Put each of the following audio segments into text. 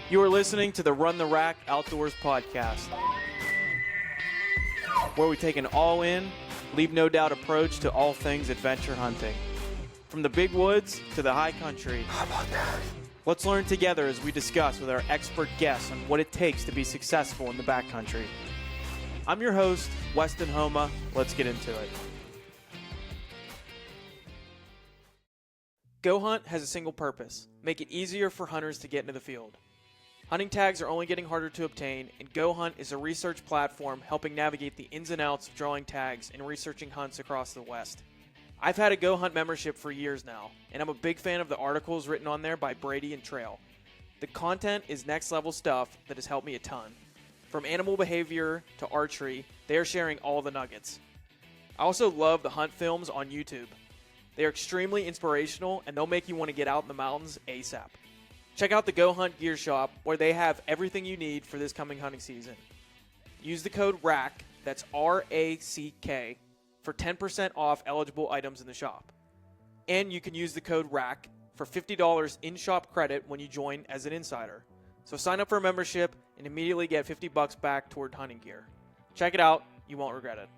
You are listening to the Run the Rack Outdoors podcast, where we take an all-in, leave no doubt approach to all things adventure hunting. From the big woods to the high country. How about that? Let's learn together as we discuss with our expert guests on what it takes to be successful in the backcountry. I'm your host, Weston Homa. Let's get into it. Go Hunt has a single purpose: make it easier for hunters to get into the field. Hunting tags are only getting harder to obtain, and Go Hunt is a research platform helping navigate the ins and outs of drawing tags and researching hunts across the West. I've had a Go Hunt membership for years now, and I'm a big fan of the articles written on there by Brady and Trail. The content is next level stuff that has helped me a ton. From animal behavior to archery, they are sharing all the nuggets. I also love the hunt films on YouTube. They are extremely inspirational, and they'll make you want to get out in the mountains ASAP. Check out the Go Hunt Gear Shop, where they have everything you need for this coming hunting season. Use the code RACK, that's R-A-C-K, for 10% off eligible items in the shop. And you can use the code RACK for $50 in-shop credit when you join as an insider. So sign up for a membership and immediately get $50 back toward hunting gear. Check it out, you won't regret it.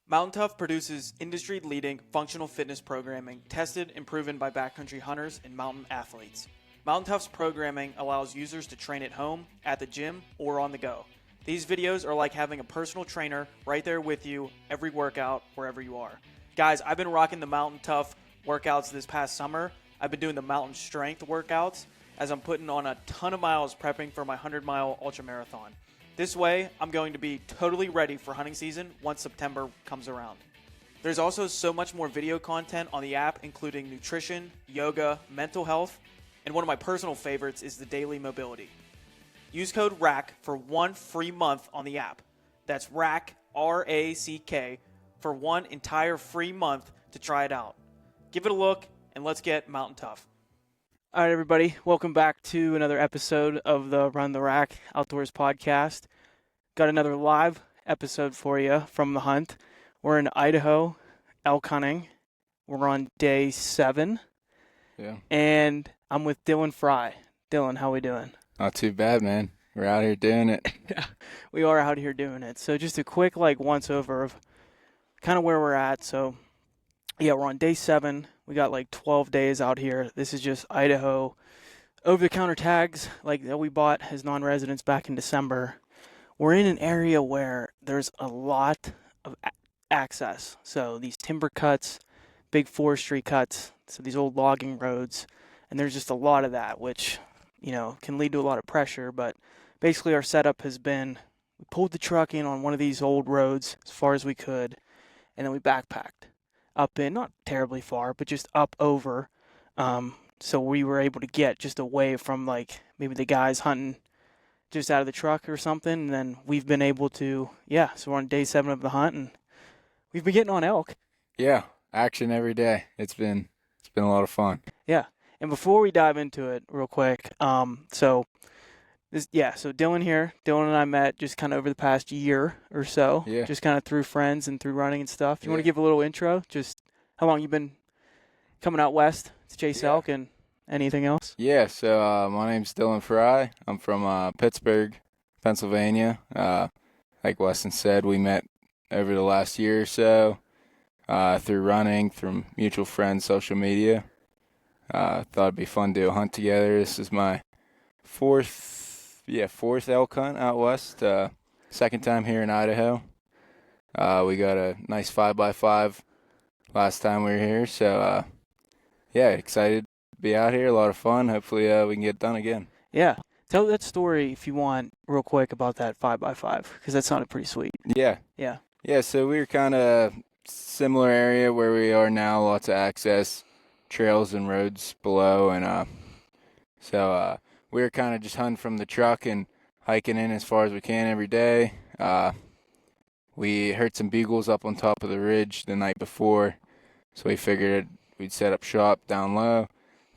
Mountain Tough produces industry-leading functional fitness programming tested and proven by backcountry hunters and mountain athletes. Mountain Tough's programming allows users to train at home, at the gym, or on the go. These videos are like having a personal trainer right there with you every workout, wherever you are. Guys, I've been rocking the Mountain Tough workouts this past summer. I've been doing the mountain strength workouts as I'm putting on a ton of miles prepping for my 100-mile ultramarathon. This way, I'm going to be totally ready for hunting season once September comes around. There's also so much more video content on the app, including nutrition, yoga, mental health, and one of my personal favorites is the daily mobility. Use code RACK for 1 free month on the app. That's RACK, R-A-C-K, for 1 entire free month to try it out. Give it a look, and let's get Mountain Tough. All right, everybody, welcome back to another episode of the Run the Rack Outdoors podcast. Got another live episode for you from the hunt. We're in Idaho, elk hunting. We're on day 7. Yeah. And I'm with Dylan Frye. Dylan, how we doing? Not too bad, man. We're out here doing it. Yeah, we are out here doing it. So just a quick once over of kind of where we're at. So yeah, we're on day 7. We got 12 days out here. This is just Idaho over-the-counter tags that we bought as non-residents back in December. We're in an area where there's a lot of access. So these timber cuts, big forestry cuts, so these old logging roads, and there's just a lot of that, which, can lead to a lot of pressure. But basically our setup has been, we pulled the truck in on one of these old roads as far as we could, and then we backpacked up in, not terribly far, but just up over. So we were able to get just away from maybe the guys hunting just out of the truck or something. And then we've been able to, so we're on day 7 of the hunt, and we've been getting on elk. Yeah, action every day. It's been a lot of fun. Yeah. And before we dive into it real quick, so Dylan here, Dylan and I met just kind of over the past year or so, just kind of through friends and through running and stuff. You want to give a little intro? Just how long you been coming out west to chase elk and anything else? Yeah, so my name's Dylan Frye. I'm from Pittsburgh, Pennsylvania. Like Weston said, we met over the last year or so through running, through mutual friends, social media. Thought it'd be fun to do a hunt together. This is my fourth elk hunt out west. Second time here in Idaho. We got a nice 5x5 last time we were here. So, excited to be out here. A lot of fun. Hopefully we can get it done again. Yeah. Tell that story, if you want, real quick about that 5x5, because that sounded pretty sweet. Yeah. Yeah. Yeah, so we were kind of similar area where we are now. Lots of access, trails and roads below. And so we were kind of just hunting from the truck and hiking in as far as we can every day. We heard some bugles up on top of the ridge the night before, so we figured we'd set up shop down low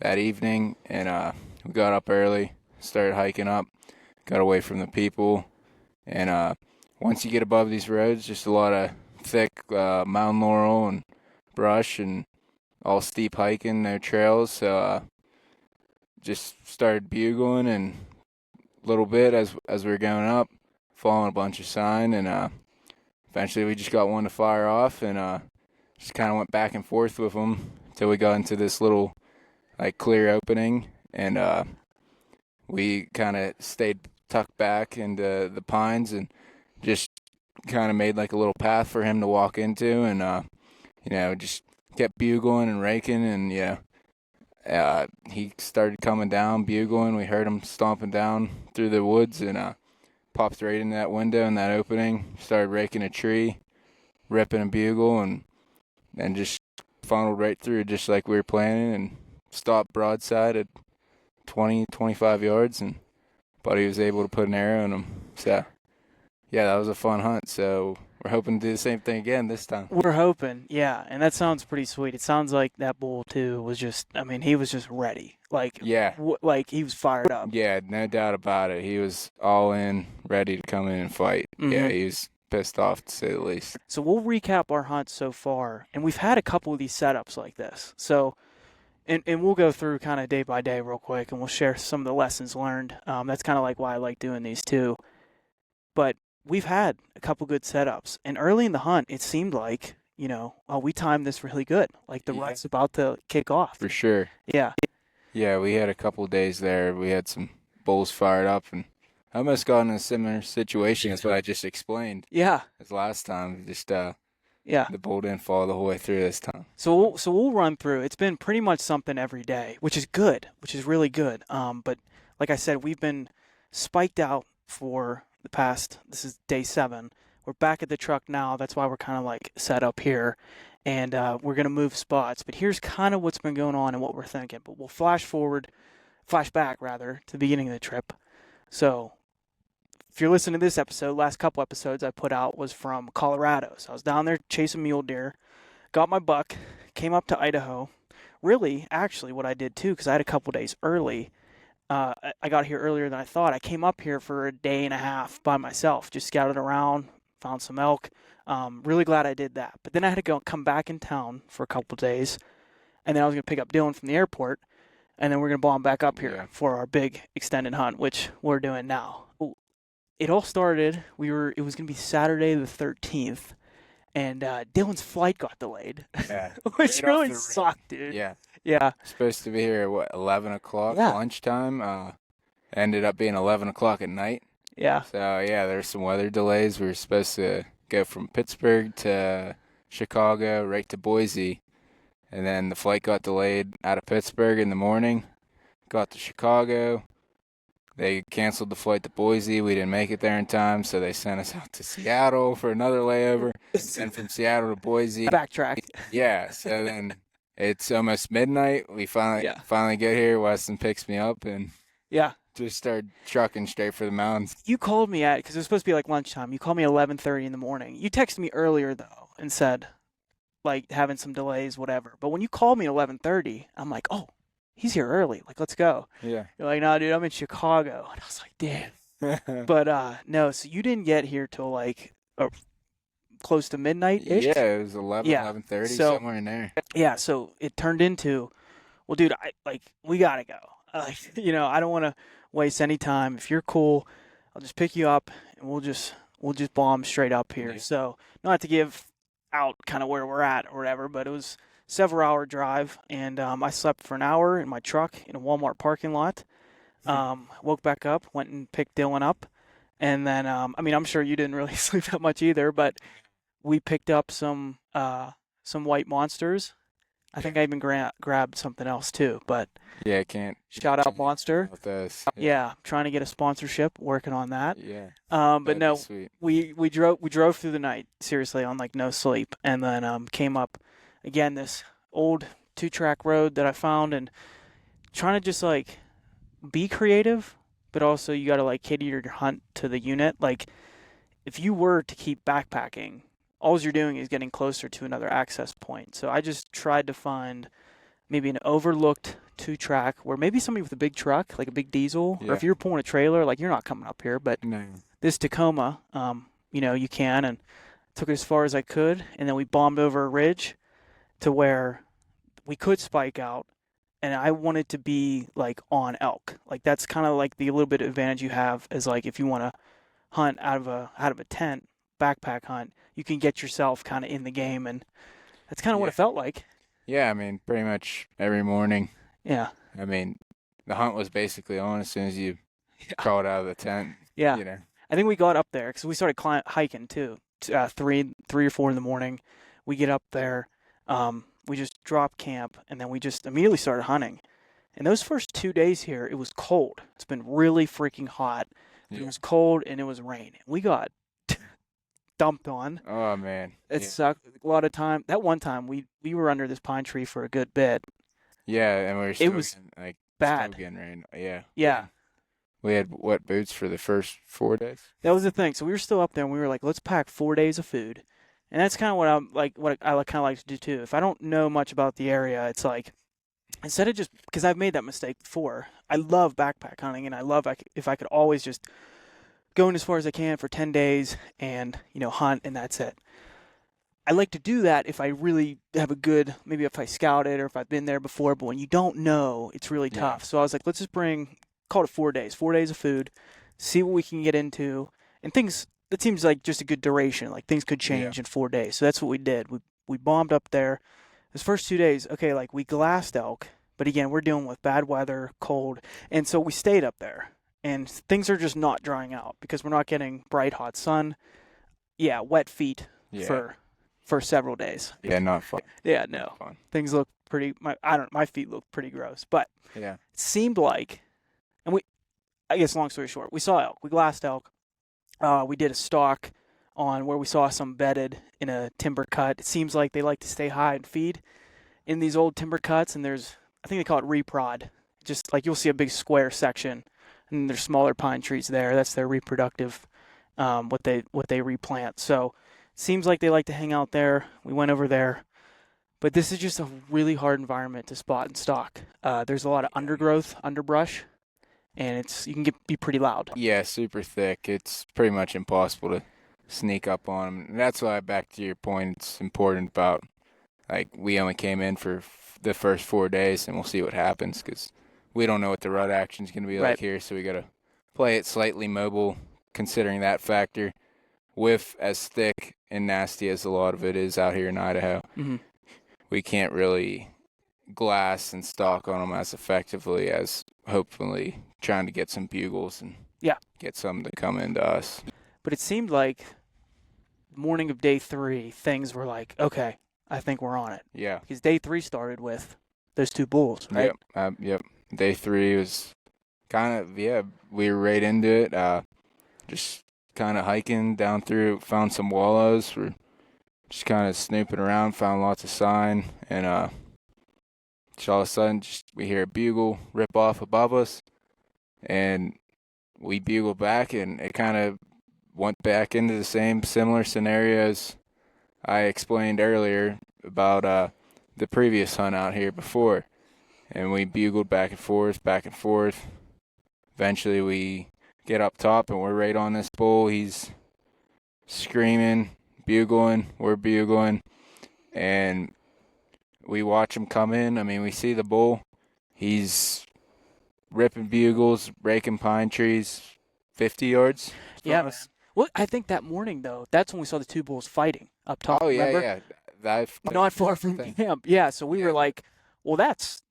that evening, and we got up early, started hiking up, got away from the people, and once you get above these roads, just a lot of thick mountain laurel and brush and all steep hiking, no trails, so just started bugling and a little bit as we were going up, following a bunch of sign, and eventually we just got one to fire off, and just kind of went back and forth with them until we got into this little like clear opening, and we kind of stayed tucked back into the pines and just kind of made like a little path for him to walk into, and just kept bugling and raking, and he started coming down bugling. We heard him stomping down through the woods, and popped right in that window in that opening, started raking a tree, ripping a bugle, and just funneled right through just like we were planning, and stopped broadside at 20, 25 yards, and Buddy was able to put an arrow in him. So, yeah, that was a fun hunt. So we're hoping to do the same thing again this time. We're hoping, yeah, and that sounds pretty sweet. It sounds like that bull, too, was just, I mean, he was just ready. Like, yeah. Like he was fired up. Yeah, no doubt about it. He was all in, ready to come in and fight. Mm-hmm. Yeah, he was pissed off, to say the least. So we'll recap our hunt so far, and we've had a couple of these setups like this. So, and we'll go through kind of day by day real quick, and we'll share some of the lessons learned. That's kind of like why I like doing these too. But we've had a couple good setups, and early in the hunt, it seemed like, we timed this really good. Like the rut's about to kick off. For sure. Yeah. Yeah, we had a couple of days there. We had some bulls fired up, and I almost got in a similar situation as what I just explained. Yeah. As last time, just yeah, the bull didn't fall the whole way through this time. So we'll run through. It's been pretty much something every day, which is good, which is really good. But like I said, we've been spiked out for the past. This is day 7. We're back at the truck now. That's why we're kind of like set up here. And we're going to move spots. But here's kind of what's been going on and what we're thinking. But we'll flash back, to the beginning of the trip. So if you're listening to this episode, last couple episodes I put out was from Colorado. So I was down there chasing mule deer, got my buck, came up to Idaho. Really, actually, what I did too, because I had a couple days early, I got here earlier than I thought. I came up here for a day and a half by myself, just scouted around, found some elk. Really glad I did that. But then I had to come back in town for a couple days, and then I was going to pick up Dylan from the airport, and then we're going to bomb back up here for our big extended hunt, which we're doing now. It all started, it was going to be Saturday the 13th, and Dylan's flight got delayed, which really sucked, dude. Yeah. Supposed to be here at, 11 o'clock lunchtime. Ended up being 11 o'clock at night. Yeah. So, there's some weather delays. We were supposed to go from Pittsburgh to Chicago right to Boise, and then the flight got delayed out of Pittsburgh in the morning. Got to Chicago. They canceled the flight to Boise. We didn't make it there in time, so they sent us out to Seattle for another layover. And from Seattle to Boise. Backtrack. Yeah, so then it's almost midnight. We finally get here. Weston picks me up and just started trucking straight for the mountains. You called me because it was supposed to be like lunchtime. You called me 11:30 in the morning. You texted me earlier, though, and said, like, having some delays, whatever. But when you called me at 11:30, I'm like, oh, he's here early. Like, let's go. Yeah. You're like, no, dude, I'm in Chicago. And I was like, damn. But, no, so you didn't get here till, like, close to midnight-ish? Yeah, it was 11:30, somewhere in there. Yeah, so it turned into, well, dude, we got to go. I don't want to waste any time. If you're cool, I'll just pick you up, and we'll just bomb straight up here. Yeah. So not to give out kind of where we're at or whatever, but it was several-hour drive, and I slept for an hour in my truck in a Walmart parking lot. Woke back up, went and picked Dylan up, and then I'm sure you didn't really sleep that much either, but we picked up some white monsters. I think I even grabbed something else too, but I can't shout out Monster. With this. Yeah, trying to get a sponsorship, working on that. Yeah. But no, we drove through the night seriously on like no sleep, and then came up again this old 2-track road that I found, and trying to just like be creative, but also you got to like cater your hunt to the unit. Like if you were to keep backpacking, all you're doing is getting closer to another access point. So I just tried to find maybe an overlooked 2-track where maybe somebody with a big truck, like a big diesel, or if you're pulling a trailer, like you're not coming up here, but this Tacoma, you can, and took it as far as I could. And then we bombed over a ridge to where we could spike out. and I wanted to be like on elk. Like that's kind of like the little bit of advantage you have is like if you want to hunt out of a tent, backpack hunt, you can get yourself kind of in the game, and that's kind of what Yeah. it felt like. Yeah, I mean, pretty much every morning. Yeah. I mean, the hunt was basically on as soon as you crawled out of the tent. Yeah. You know. I think we got up there because we started hiking too. 3 or 4 in the morning, we get up there. We just dropped camp, and then we just immediately started hunting. And those first 2 days here, it was cold. It's been really freaking hot. Yeah. It was cold and it was rain. We got dumped on. Oh man. It sucked a lot of time. That one time we were under this pine tree for a good bit. Yeah, and we were still was getting, like bad. still getting rain. Yeah. Yeah. We had wet boots for the first 4 days. That was the thing. So we were still up there, and we were like, let's pack 4 days of food. And that's kind of what I kind of like to do too. If I don't know much about the area, it's like instead of just because I've made that mistake before. I love backpack hunting, and I love if I could always just go in as far as I can for 10 days and hunt, and that's it. I like to do that if I really have a good, maybe if I scouted or if I've been there before. But when you don't know, it's really tough. So I was like, let's just call it 4 days. 4 days of food, see what we can get into, and things. That seems like just a good duration. Like things could change in 4 days. So that's what we did. We bombed up there. Those first 2 days, okay, like we glassed elk, but again, we're dealing with bad weather, cold, and so we stayed up there. And things are just not drying out because we're not getting bright hot sun. Yeah, wet feet for several days. Yeah, not fun. Yeah, no. Not fun. Things look pretty. My feet look pretty gross, but Yeah. it seemed like, and I guess long story short, we saw elk. We glassed elk. We did a stalk on where we saw some bedded in a timber cut. It seems like they like to stay high and feed in these old timber cuts, and I think they call it reprod. Just like you'll see a big square section, and there's smaller pine trees there. That's their reproductive, what they replant. So it seems like they like to hang out there. We went over there, but this is just a really hard environment to spot and stalk. There's a lot of underbrush. And you can be pretty loud. Yeah, super thick. It's pretty much impossible to sneak up on them. And that's why, back to your point, it's important about, like, we only came in for the first 4 days, and we'll see what happens because we don't know what the rut action's going to be like here, so we got to play it slightly mobile, considering that factor. With as thick and nasty as a lot of it is out here in Idaho, we can't really glass and stalk on them as effectively as hopefully trying to get some bugles and get some to come into us. But it seemed like morning of day 3, things were like, okay, I think we're on it. Yeah. Because day 3 started with those 2 bulls, right? Yep. Day 3 was kind of, we were right into it. Just kind of hiking down through, found some wallows. We're just kind of snooping around, found lots of sign, and all of a sudden, we hear a bugle rip off above us, and we bugle back, and it kind of went back into the same similar scenarios I explained earlier about the previous hunt out here before. And we bugled back and forth. Eventually, we get up top, and we're right on this bull. He's screaming, bugling, we're bugling, and we watch him come in. I mean, we see the bull. He's ripping bugles, breaking pine trees, 50 yards. Yeah, man. Well, I think that morning, though, that's when we saw the 2 bulls fighting up top. Oh, yeah, remember? yeah. Not far from camp. Yeah, so we were like, well, that's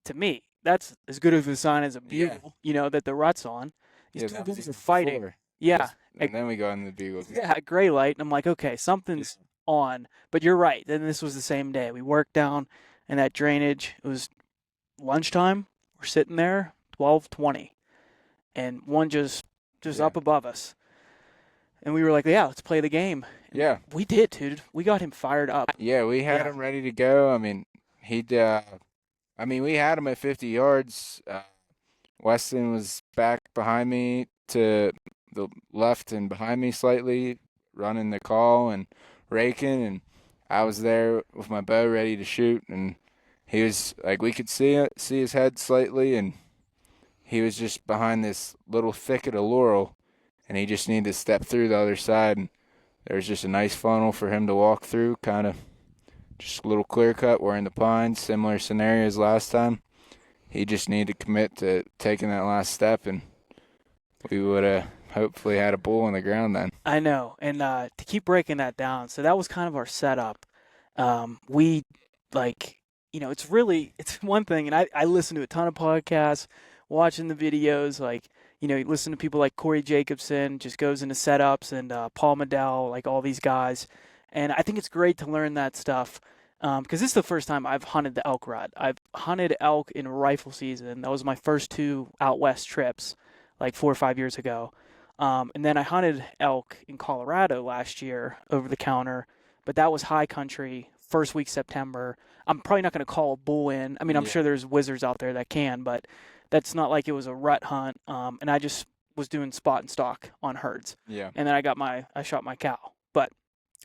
as good of a sign as a bugle, that the rut's on. These 2 bulls are fighting. Before. Yeah. And then we go in the bugles. Yeah, gray light. And I'm like, okay, something's on. But you're right. Then this was the same day. We worked down in that drainage. It was lunchtime. We're sitting there, 12:20. And one just up above us. And we were like, yeah, let's play the game. And yeah. We did, dude. We got him fired up. Yeah, we had him ready to go. I mean, we had him at 50 yards. Weston was back behind me to the left and behind me slightly, running the call and raking, and I was there with my bow ready to shoot, and he was like, we could see his head slightly, and he was just behind this little thicket of laurel, and he just needed to step through the other side, and there was just a nice funnel for him to walk through, kind of just a little clear cut. We're in the pines, similar scenario as last time. he just needed to commit to taking that last step, and we would have hopefully had a bull on the ground then. I know. And to keep breaking that down, so that was kind of our setup. We, like, it's one thing, and I listen to a ton of podcasts, watching the videos, like, you listen to people like Corey Jacobson, just goes into setups, and Paul Medell, like all these guys. And I think it's great to learn that stuff because this is the first time I've hunted the elk rut. I've hunted elk in rifle season. That was my first 2 out west trips, like 4 or 5 years ago. And then I hunted elk in Colorado last year over the counter, but that was high country, first week September. I'm probably not going to call a bull in. I mean, I'm sure there's wizards out there that can, but that's not like it was a rut hunt. And I just was doing spot and stalk on herds. Yeah. And then I shot my cow. But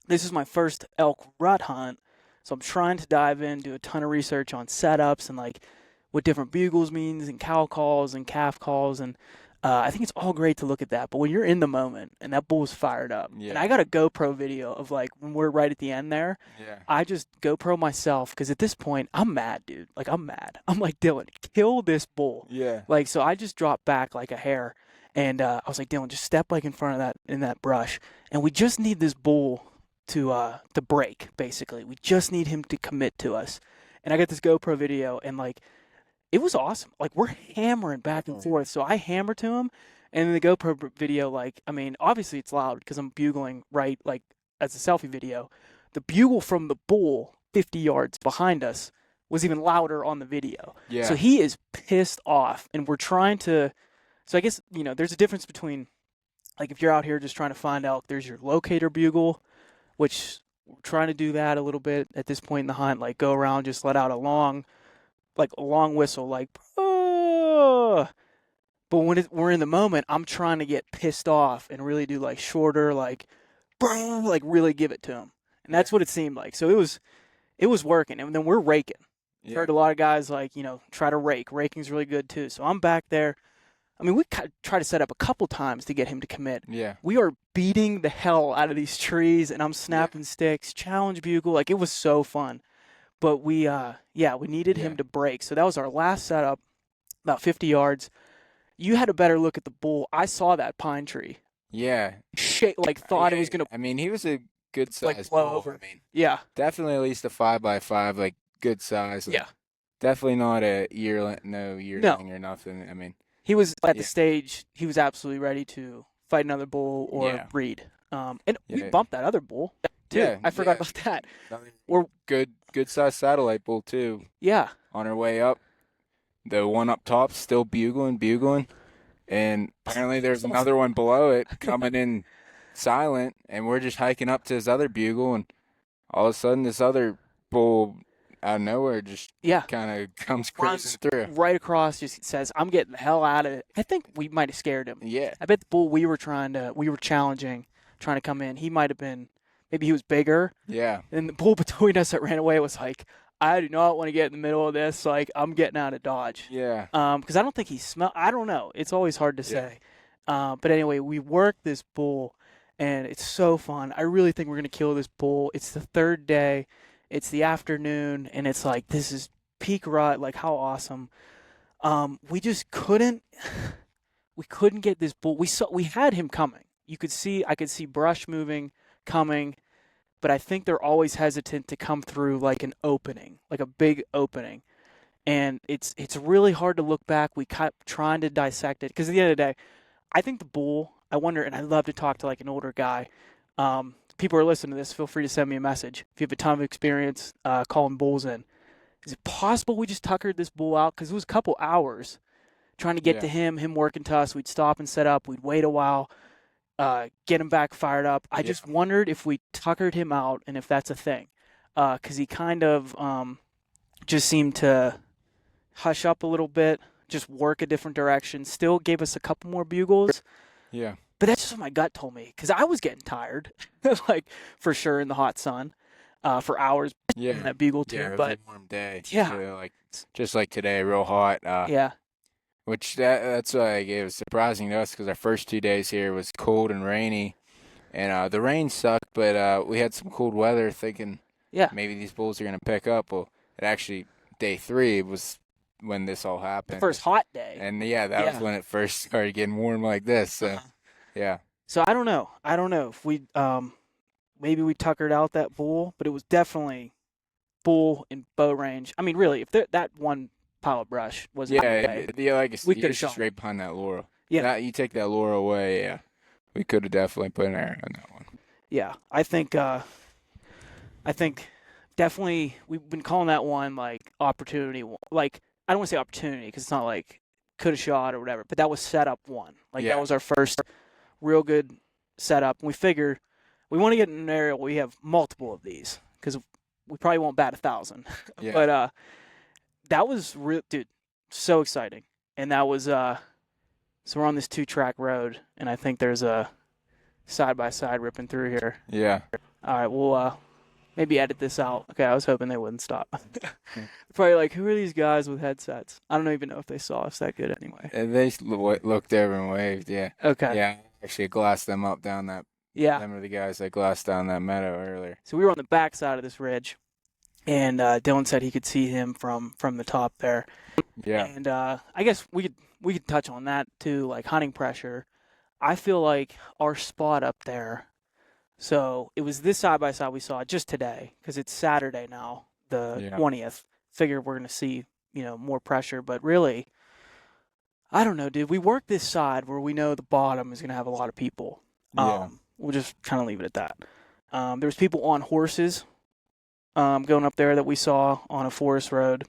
this is my first elk rut hunt, so I'm trying to dive in, do a ton of research on setups and like what different bugles means and cow calls and calf calls, and I think it's all great to look at that. But when you're in the moment and that bull's fired up, and I got a GoPro video of like when we're right at the end there, I just GoPro myself because at this point I'm mad, dude. Like I'm mad. I'm like, Dylan, kill this bull. Yeah. Like so I just dropped back like a hare, and I was like, Dylan, just step like in front of that brush, and we just need this bull to break, basically. We just need him to commit to us. And I got this GoPro video, and like it was awesome. Like we're hammering back and forth. So I hammer to him, and in the GoPro video, like I mean, obviously it's loud because I'm bugling right like as a selfie video. The bugle from the bull 50 yards behind us was even louder on the video. Yeah. So he is pissed off, and we're trying to. So I guess there's a difference between like if you're out here just trying to find elk, there's your locator bugle, which we're trying to do that a little bit at this point in the hunt, like go around, just let out a long whistle, like, oh. But when we're in the moment, I'm trying to get pissed off and really do like shorter, like really give it to him. And that's what it seemed like. So it was working. And then we're raking. I've heard a lot of guys like, try to rake. Raking's really good too. So I'm back there. I mean, we try to set up a couple times to get him to commit. Yeah. We are beating the hell out of these trees, and I'm snapping sticks, challenge bugle. Like, it was so fun. But we needed him to break. So that was our last setup, about 50 yards. You had a better look at the bull. I saw that pine tree. Yeah. Thought it was going to. I mean, he was a good size blow bull. over. I mean, Yeah. definitely at least a 5x5, like good size. Like, Yeah. Definitely not a yearling or nothing. I mean, he was at the stage. He was absolutely ready to fight another bull or breed. And we bumped that other bull too. Yeah, I forgot about that. We're good size satellite bull too. Yeah. On our way up, the one up top still bugling, and apparently there's another one below it coming in silent, and we're just hiking up to his other bugle, and all of a sudden this other bull out of nowhere just kind of comes cruising through. Right across, just says, I'm getting the hell out of it. I think we might have scared him. Yeah. I bet the bull we were challenging, trying to come in, he might have been, maybe he was bigger. Yeah. And the bull between us that ran away was like, I do not want to get in the middle of this. Like, I'm getting out of Dodge. Yeah. Because I don't think he smelled, I don't know. It's always hard to say. But anyway, we worked this bull, and it's so fun. I really think we're going to kill this bull. It's the third day. It's the afternoon, and it's like, this is peak rut, like how awesome. We just couldn't get this bull. We had him coming. I could see brush moving, coming, but I think they're always hesitant to come through like an opening, like a big opening. And it's really hard to look back. We kept trying to dissect it, because at the end of the day, I think the bull, I wonder, and I'd love to talk to like an older guy. People are listening to this, feel free to send me a message. If you have a ton of experience calling bulls in, is it possible we just tuckered this bull out? Because it was a couple hours trying to get to him working to us. We'd stop and set up. We'd wait a while, get him back fired up. I just wondered if we tuckered him out and if that's a thing. Because he kind of just seemed to hush up a little bit, just work a different direction, still gave us a couple more bugles. Yeah. But that's just what my gut told me, because I was getting tired, like for sure in the hot sun, for hours. Yeah, in that bugle too. It was but a warm day. Yeah, too, just like today, real hot. Which that's why it was surprising to us, because our first 2 days here was cold and rainy, and the rain sucked. But we had some cold weather, thinking maybe these bulls are gonna pick up. Well, it actually day 3 was when this all happened. The first hot day. And that was when it first started getting warm like this. So, yeah. So I don't know. If we maybe we tuckered out that bull, but it was definitely bull in bow range. I mean, really, if that one pile of brush was like we could have shot straight behind that laurel. Yeah, you take that laurel away. Yeah, we could have definitely put an arrow on that one. Yeah, I think definitely we've been calling that one like opportunity. Like I don't want to say opportunity because it's not like could have shot or whatever, but that was setup one. Like that was our first real good setup. And we figure we want to get in an area where we have multiple of these because we probably won't bat 1,000. Yeah. But that was real, dude. So exciting, and that was so we're on this 2-track road, and I think there's a side-by-side ripping through here. Yeah. All right, we'll maybe edit this out. Okay, I was hoping they wouldn't stop. Probably like, who are these guys with headsets? I don't even know if they saw us that good anyway. And they looked over and waved, yeah. Okay. Yeah, actually glassed them up down that. Yeah. Them are the guys that glassed down that meadow earlier. So we were on the back side of this ridge, and Dylan said he could see him from the top there. Yeah. And I guess we could touch on that too, like hunting pressure. I feel like our spot up there, so it was this side-by-side we saw just today, because it's Saturday now, the 20th. Figure we're going to see, more pressure. But really, I don't know, dude. We work this side where we know the bottom is going to have a lot of people. We'll just kind of leave it at that. There's people on horses going up there that we saw on a forest road,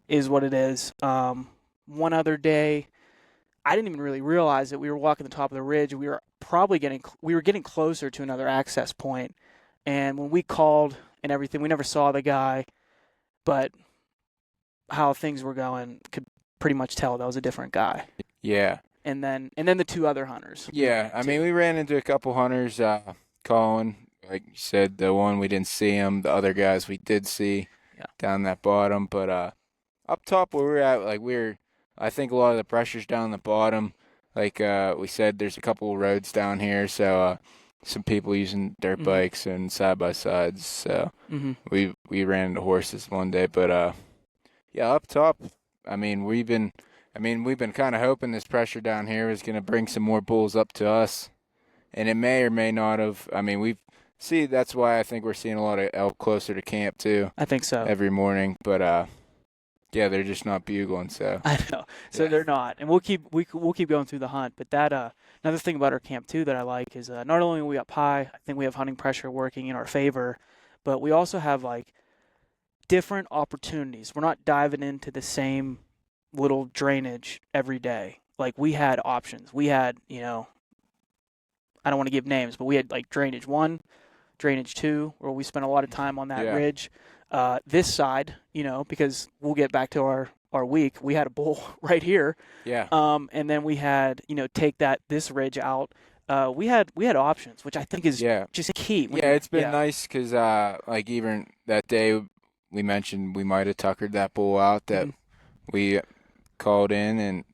is what it is. One other day, I didn't even really realize that we were walking the top of the ridge. We were getting closer to another access point. And when we called and everything, we never saw the guy, but how things were going, could pretty much tell that was a different guy. Yeah. And then the 2 other hunters. Yeah, I mean, we ran into a couple hunters calling. Like you said, the one we didn't see him. The other guys we did see down that bottom. But up top where we're at, like I think a lot of the pressure's down the bottom. Like we said, there's a couple of roads down here, so some people using dirt bikes and side-by-sides. So we ran into horses one day. But up top, we've been kind of hoping this pressure down here is going to bring some more bulls up to us, and it may or may not have. That's why I think we're seeing a lot of elk closer to camp too. I think so. Every morning, but they're just not bugling. So I know. So they're not, and we'll keep going through the hunt. But that another thing about our camp too that I like is not only are we up high, I think we have hunting pressure working in our favor, but we also have like different opportunities. We're not diving into the same little drainage every day. Like we had options. We had, I don't want to give names, but we had like drainage 1, drainage 2, where we spent a lot of time on that ridge. This side, because we'll get back to our week, we had a bull right here. Yeah. And then we had, take this ridge out. We had options, which I think is just key. It's been nice because like even that day we mentioned we might have tuckered that bull out that we called in, and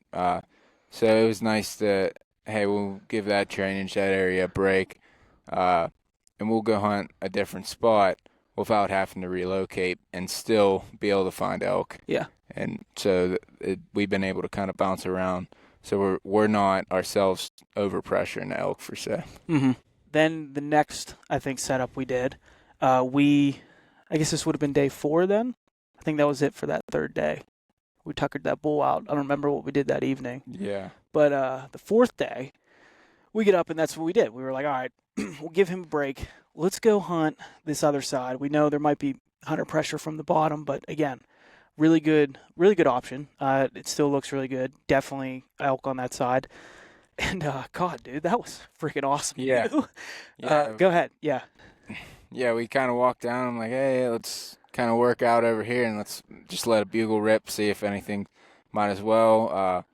so it was nice that, hey, we'll give that drainage, that area a break, and we'll go hunt a different spot without having to relocate and still be able to find elk. Yeah. And so we've been able to kind of bounce around, so we're not ourselves overpressuring the elk for se. Then the next, I think, setup we did, I guess this would have been day 4 then. I think that was it for that 3rd day. We tuckered that bull out. I don't remember what we did that evening. Yeah. But the 4th day, we get up, and that's what we did. We were like, all right, we'll give him a break. Let's go hunt this other side. We know there might be hunter pressure from the bottom, but again, really good option. It still looks really good. Definitely elk on that side. And, God, dude, that was freaking awesome. Yeah. Go ahead. Yeah. Yeah, we kind of walked down. I'm like, hey, let's kind of work out over here, and let's just let a bugle rip, see if anything. Might as well.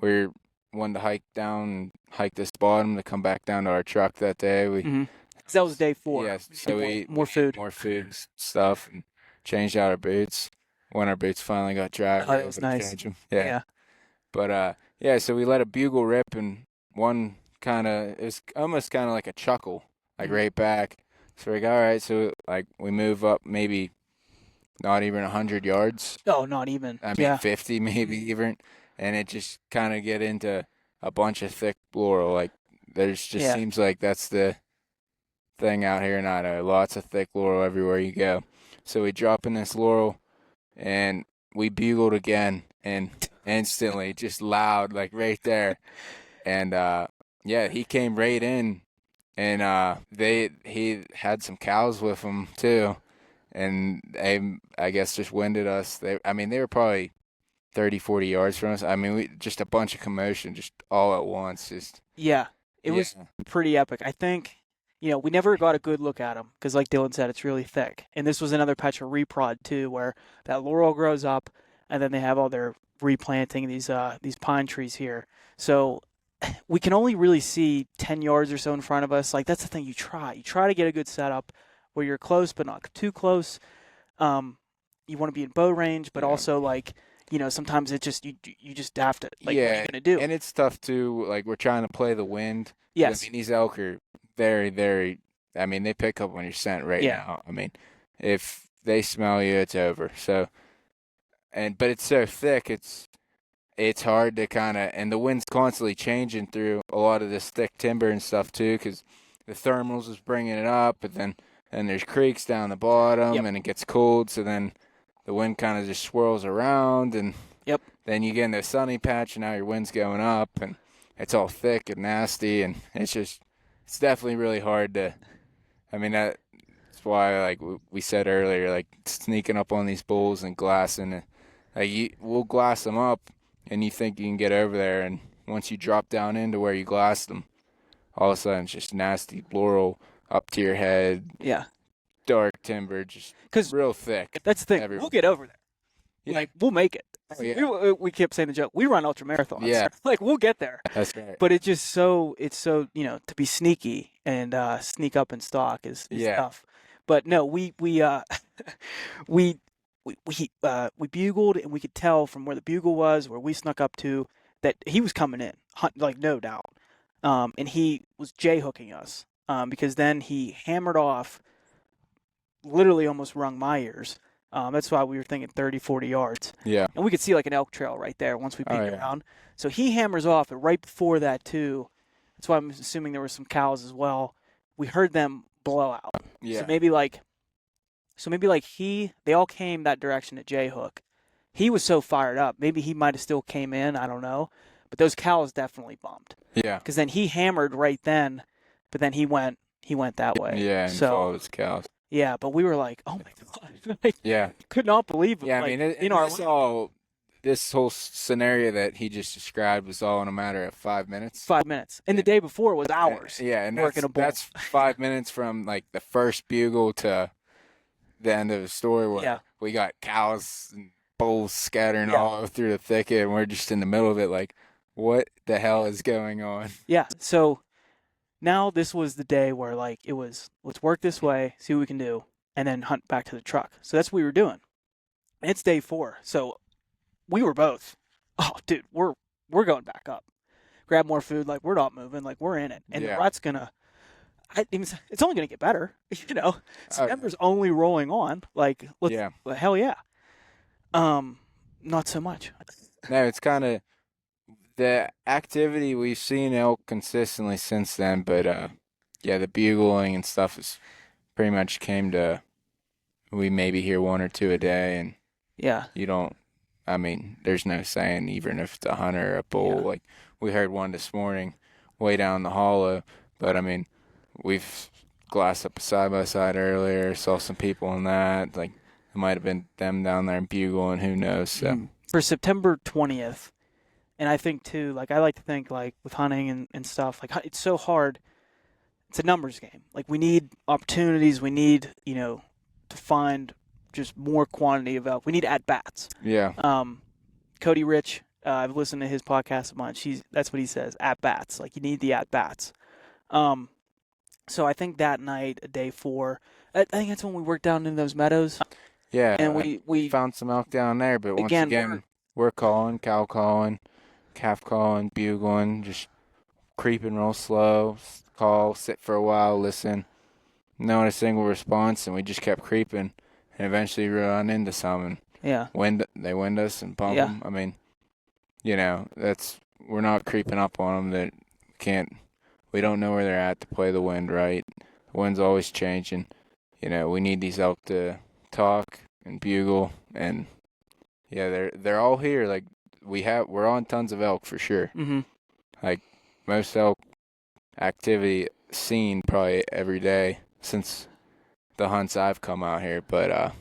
We're wanting to hike down and hike this bottom to come back down to our truck that day. So that was day 4. Yeah, so we more food, stuff, and changed out our boots. When our boots finally got dry, oh, that was nice. Yeah. But so we let a bugle rip, and one it was almost kind of like a chuckle, like right back. So we're like, all right, so like we move up maybe not even 100 yards. Oh, not even. I mean, Yeah. 50 maybe even. And it just kind of get into a bunch of thick laurel. Like, there's just Yeah. seems like that's the thing out here in Idaho. Lots of thick laurel everywhere you go. So we drop in this laurel, and we bugled again, and instantly, just loud, like right there. And yeah, he came right in, and he had some cows with him too, and they, I guess, just winded us. They were probably 30, 40 yards from us. I mean, just a bunch of commotion, just all at once. Yeah. It was pretty epic. I think, we never got a good look at them because, like Dylan said, it's really thick. And this was another patch of reprod too, where that laurel grows up, and then they have all their replanting these pine trees here. So we can only really see 10 yards or so in front of us. Like, that's the thing. You try to get a good setup where you're close but not too close. You want to be in bow range, but also, like, sometimes it just you just have to, like, what are you gonna do? And it's tough too. Like, we're trying to play the wind. Yes. I mean, these elk are very, very. I mean, they pick up on your scent right now. I mean, if they smell you, it's over. So, but it's so thick. It's hard to kind of, and the wind's constantly changing through a lot of this thick timber and stuff too, because the thermals is bringing it up, but then there's creeks down the bottom, and it gets cold, so then the wind kind of just swirls around, and then you get in the sunny patch, and now your wind's going up, and it's all thick and nasty, and it's definitely really hard to, I mean, that's why, like we said earlier, like, sneaking up on these bulls and glassing, we'll glass them up, and you think you can get over there, and once you drop down into where you glassed them, all of a sudden it's just nasty laurel up to your head. Yeah. Dark timber, just real thick. That's the thing. We'll get over there. Yeah. Like, we'll make it. Oh, yeah. We kept saying the joke. We run ultra marathons. Yeah. Like, we'll get there. That's right. But it's so to be sneaky and sneak up in stock is tough. But no, we bugled, and we could tell from where the bugle was, where we snuck up to, that he was coming in, like, no doubt. And he was J-hooking us, because then he hammered off, literally almost rung my ears. That's why we were thinking 30, 40 yards. Yeah. And we could see, like, an elk trail right there once we peeked around. So he hammers off, and right before that too, that's why I'm assuming there were some cows as well. We heard them blow out. Yeah. So maybe they all came that direction at J-hook. He was so fired up. Maybe he might have still came in. I don't know. But those cows definitely bumped. Yeah. Because then he hammered right then, but then he went that way. Yeah, and followed his cows. Yeah, but we were like, oh my God. Like, yeah. Could not believe it. Yeah, like, I mean, this whole scenario that he just described was all in a matter of 5 minutes. 5 minutes. And the day before was hours. And working a bull. That's 5 minutes from, like, the first bugle to the end of the story where we got cows and bulls scattering all through the thicket, and we're just in the middle of it like, what the hell is going on? Yeah, so now this was the day where, like, it was, let's work this way, see what we can do, and then hunt back to the truck. So that's what we were doing. And it's day 4, so we were both, oh, dude, we're going back up. Grab more food, like, we're not moving, like, we're in it. And the rut's it's only going to get better, September's only rolling on, like, hell yeah. Not so much. No, it's kind of the activity we've seen elk consistently since then, but the bugling and stuff is pretty much came to, we maybe hear 1 or 2 a day, and you don't, I mean, there's no saying, even if it's a hunter or a bull. Like, we heard one this morning way down the hollow, but I mean, we've glassed up a side-by-side earlier, saw some people in that, like, it might have been them down there bugling, who knows. So for September 20th, and I think too, like, I like to think, like, with hunting and stuff, like, it's so hard. It's a numbers game. Like, we need opportunities. We need, to find just more quantity of elk. We need at-bats. Yeah. Cody Rich, I've listened to his podcast a bunch. That's what he says, at-bats. Like, you need the at-bats. So I think that night, day 4, I think that's when we worked down in those meadows. Yeah. And we found some elk down there, but once again we're calling, cow calling, calf calling, bugling, just creeping real slow, call, sit for a while, listen. Not a single response, and we just kept creeping. and eventually run into some and Yeah. they wind us and bump Yeah. them. I mean, we're not creeping up on them. We don't know where they're at to play the wind right. The wind's always changing. We need these elk to talk and bugle, and yeah, they're all here. Like we're on tons of elk for sure. Mm-hmm. Like most elk activity seen probably every day since the hunts I've come out here, but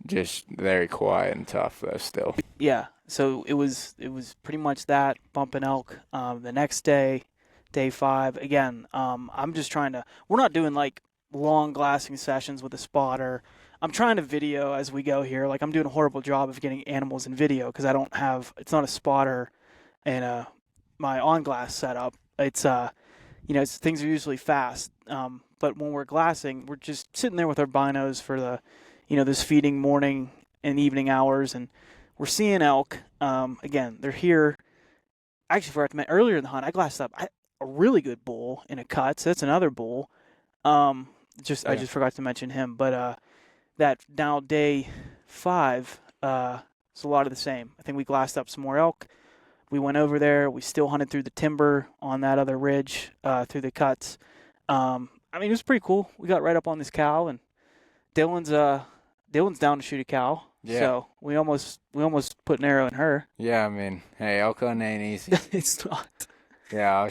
just very quiet and tough though still. Yeah. So it was pretty much that, bumping elk. The next day, day 5, again, I'm just trying to, we're not doing like long glassing sessions with a spotter. I'm trying to video as we go here. Like I'm doing a horrible job of getting animals in video because it's not a spotter and my on glass setup. It's things are usually fast. But when we're glassing, we're just sitting there with our binos for the, this feeding morning and evening hours, and we're seeing elk. Again, they're here. Actually, forgot to mention, earlier in the hunt, I glassed up a really good bull in a cut. So that's another bull. I just forgot to mention him. But that now day 5, it's a lot of the same. I think we glassed up some more elk. We went over there. We still hunted through the timber on that other ridge through the cuts. It was pretty cool. We got right up on this cow, and Dylan's down to shoot a cow. Yeah. So we almost put an arrow in her. Yeah, hey, elk hunting ain't easy. It's not. Yeah,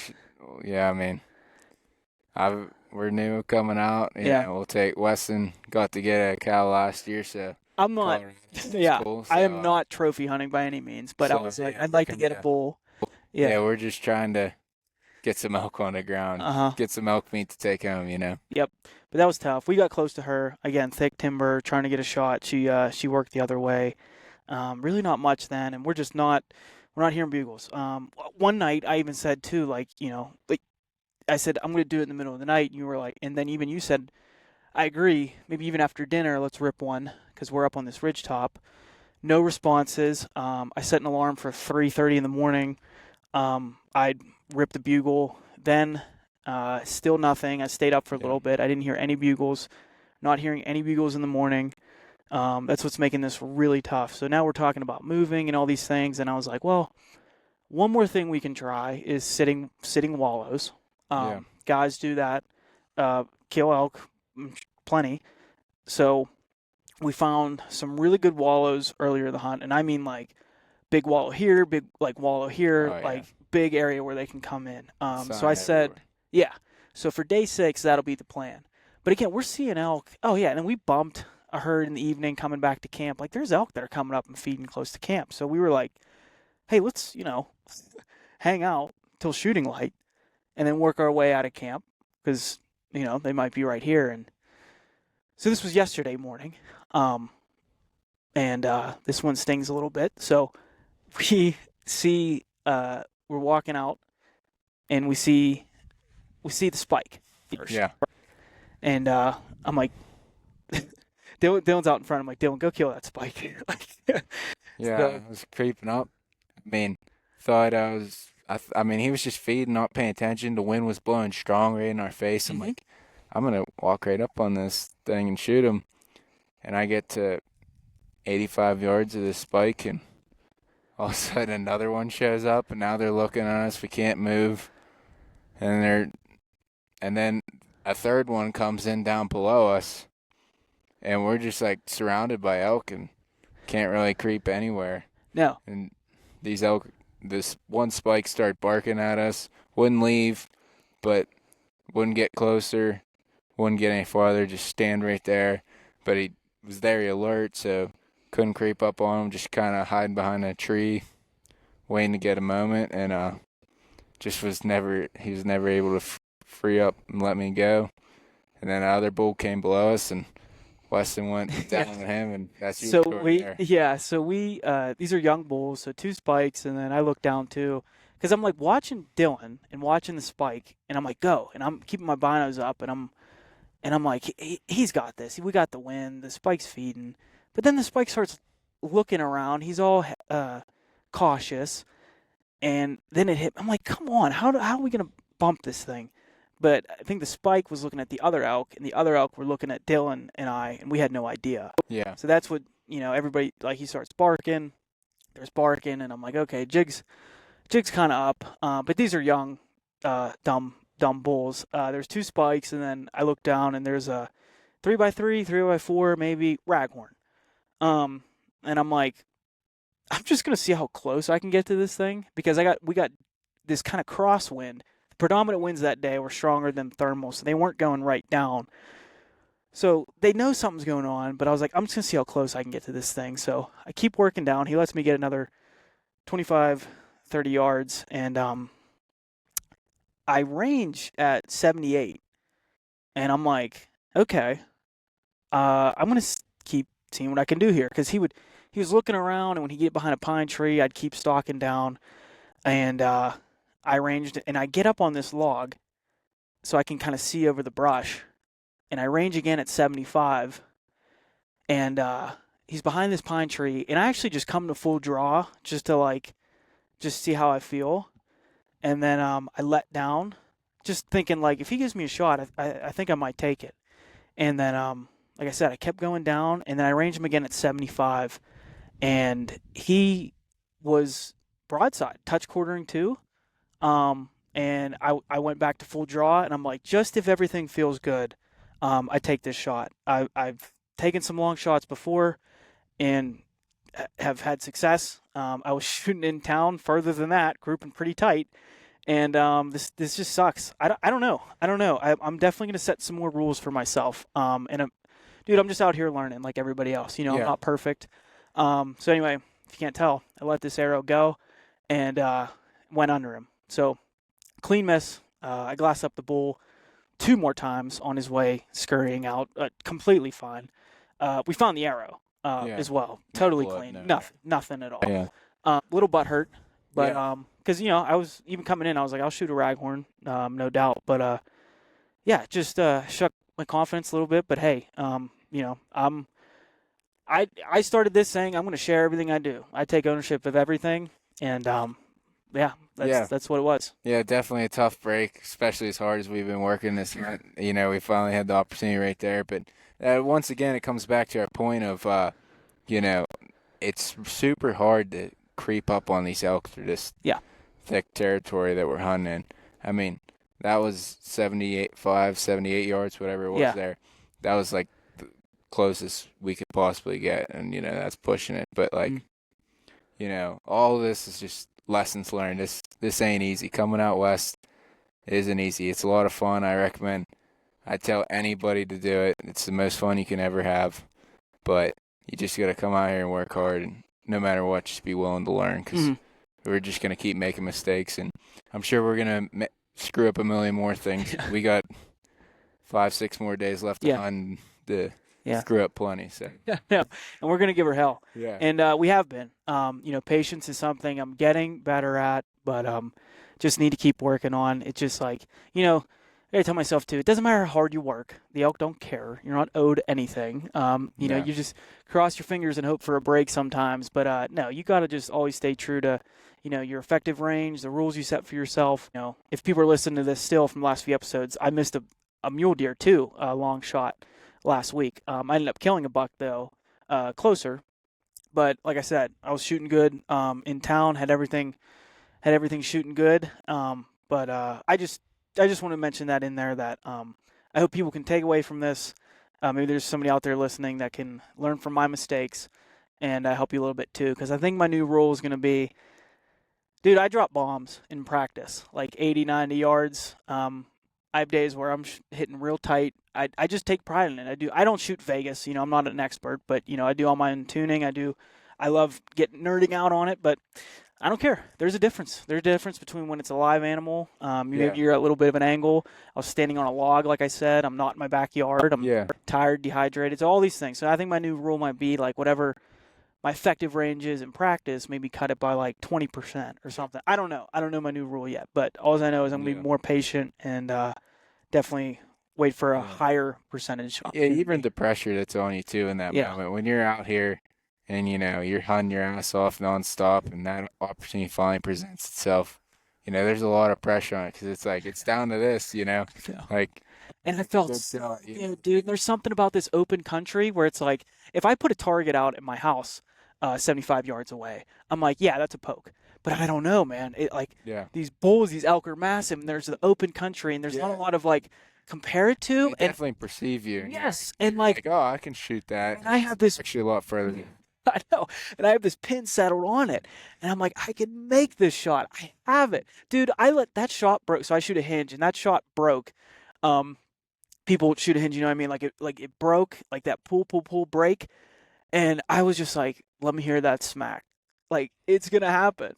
we're new coming out. Yeah. We'll take Weston. Got to get a cow last year, so I'm not. Yeah, cool, I am not trophy hunting by any means, but I was like, I'd like to get a bull. Yeah, we're just trying to get some elk on the ground, get some elk meat to take home. Yep, but that was tough. We got close to her again, thick timber, trying to get a shot. She worked the other way. Really not much then, and we're not hearing bugles. One night I even said too, I said I'm going to do it in the middle of the night. And you were like, and then even you said, I agree. Maybe even after dinner, let's rip one because we're up on this ridge top. No responses. I set an alarm for 3:30 in the morning. I'd rip the bugle. Then still nothing. I stayed up for a little bit. I didn't hear any bugles. Not hearing any bugles in the morning. That's what's making this really tough. So now we're talking about moving and all these things. And I was like, well, one more thing we can try is sitting wallows. Guys do that. Kill elk plenty. So we found some really good wallows earlier in the hunt. And I mean like big wallow here, big wallow here, big area where they can come in. So I said, yeah. So for day 6, that'll be the plan. But again, we're seeing elk. Oh yeah. And then we bumped a herd in the evening coming back to camp. Like there's elk that are coming up and feeding close to camp. So we were like, hey, let's, hang out till shooting light and then work our way out of camp because, they might be right here. And so this was yesterday morning. And this one stings a little bit. So we see, we're walking out and we see the spike first. Yeah. And I'm like, Dylan's out in front. I'm like, Dylan, go kill that spike. I was creeping up. Thought he was just feeding, not paying attention. The wind was blowing strong right in our face. I'm like, I'm going to walk right up on this thing and shoot him. And I get to 85 yards of this spike, and all of a sudden another one shows up, and now they're looking at us. We can't move. And then a third one comes in down below us, and we're just like surrounded by elk and can't really creep anywhere. No. And these elk, this one spike started barking at us, wouldn't leave, but wouldn't get closer, wouldn't get any farther, just stand right there. But he was very alert, so couldn't creep up on him, just kind of hiding behind a tree, waiting to get a moment, and he was never able to free up and let me go. And then another bull came below us, and Weston went down with him, and that's you. These are young bulls, so 2 spikes, and then I look down too, because I'm like watching Dylan and watching the spike, and I'm like, go, and I'm keeping my binos up, and I'm like, he's got this. We got the win. The spike's feeding, but then the spike starts looking around. He's all cautious, and then it hit. I'm like, come on, how are we gonna bump this thing? But I think the spike was looking at the other elk, and the other elk were looking at Dylan and I, and we had no idea. Yeah. So that's what, everybody, like, he starts barking. There's barking, and I'm like, okay, jig's kind of up. But these are young, dumb bulls. There's 2 spikes, and then I look down, and there's a 3x3, 3x4, maybe raghorn. And I'm like, I'm just gonna see how close I can get to this thing, because we got this kind of crosswind. The predominant winds that day were stronger than thermal, so they weren't going right down. So they know something's going on, but I was like, I'm just gonna see how close I can get to this thing. So I keep working down. He lets me get another 25, 30 yards, and I range at 78, and I'm like, okay, I'm gonna keep seeing what I can do here, because he was looking around, and when he get behind a pine tree, I'd keep stalking down, and I ranged, and I get up on this log so I can kind of see over the brush, and I range again at 75, and he's behind this pine tree, and I actually just come to full draw just to just see how I feel, and then I let down, just thinking, like, if he gives me a shot, I think I might take it, and then like I said, I kept going down, and then I ranged him again at 75, and he was broadside, touch quartering too. And I went back to full draw, and I'm like, just if everything feels good, I take this shot. I've taken some long shots before and have had success. I was shooting in town further than that, grouping pretty tight, and this just sucks. I don't know. I'm definitely gonna set some more rules for myself. Dude, I'm just out here learning like everybody else. I'm not perfect. So anyway, if you can't tell, I let this arrow go and went under him. So clean miss. I glassed up the bull 2 more times on his way scurrying out. Completely fine. We found the arrow as well. Totally blood, clean. no. Nothing at all. Yeah. Little butt hurt, but because I was even coming in, I was like, I'll shoot a raghorn, no doubt. But just shook my confidence a little bit. But hey, I started this saying I'm going to share everything I do. I take ownership of everything, and that's what it was. Yeah, definitely a tough break, especially as hard as we've been working this. We finally had the opportunity right there. But once again, it comes back to our point of, it's super hard to creep up on these elk through this thick territory that we're hunting in. I mean, that was 78 yards, whatever it was there. That was like the closest we could possibly get, and that's pushing it. But all of this is just lessons learned. This ain't easy. Coming out west isn't easy. It's a lot of fun. I recommend. I tell anybody to do it. It's the most fun you can ever have. But you just got to come out here and work hard, and no matter what, just be willing to learn, because we're just going to keep making mistakes, and I'm sure we're going to screw up a million more things. We got 5-6 more days left to hunt to screw up plenty. So and we're going to give her hell. Yeah. And we have been. Patience is something I'm getting better at, but just need to keep working on. It's just like, I tell myself too, it doesn't matter how hard you work. The elk don't care. You're not owed anything. You just cross your fingers and hope for a break sometimes. But no, you got to just always stay true to, your effective range, the rules you set for yourself. If people are listening to this still from the last few episodes, I missed a mule deer too, a long shot last week. I ended up killing a buck though, closer. But like I said, I was shooting good in town, had everything shooting good. But I just want to mention that in there, that I hope people can take away from this. Maybe there's somebody out there listening that can learn from my mistakes and help you a little bit too. Because I think my new rule is going to be, dude, I drop bombs in practice, like 80, 90 yards. I have days where I'm hitting real tight. I just take pride in it. I don't shoot Vegas. I'm not an expert, but, I do all my own tuning. I love nerding out on it, but I don't care. There's a difference. There's a difference between when it's a live animal. Maybe you're at a little bit of an angle. I was standing on a log, like I said. I'm not in my backyard. I'm tired, dehydrated. So all these things. So I think my new rule might be like whatever my effective range is in practice, maybe cut it by like 20% or something. I don't know. I don't know my new rule yet. But all I know is I'm going to be more patient and definitely wait for a higher percentage. Yeah, even the pressure that's on you too in that moment. When you're out here and, you're hunting your ass off nonstop and that opportunity finally presents itself, there's a lot of pressure on it because it's like it's down to this, Yeah. like And I felt Good so shot, yeah. good, dude. There's something about this open country where it's like, if I put a target out at my house, 75 yards away, I'm like, yeah, that's a poke. But I don't know, man. yeah, These bulls, these elk are massive, and there's the open country, and there's not a Yeah. lot of like compare it to. they And definitely perceive you. And you're yes, and like, like, oh, I can shoot that. and I have this, Actually, a lot further. I know, and I have this pin settled on it, and I'm like, I can make this shot. I have it, dude. I let that shot broke, so I shoot a hinge, and that shot broke. People shoot a hinge, you know what I mean? Like it broke, like that pull break, and I was just like, let me hear that smack. Like it's gonna happen.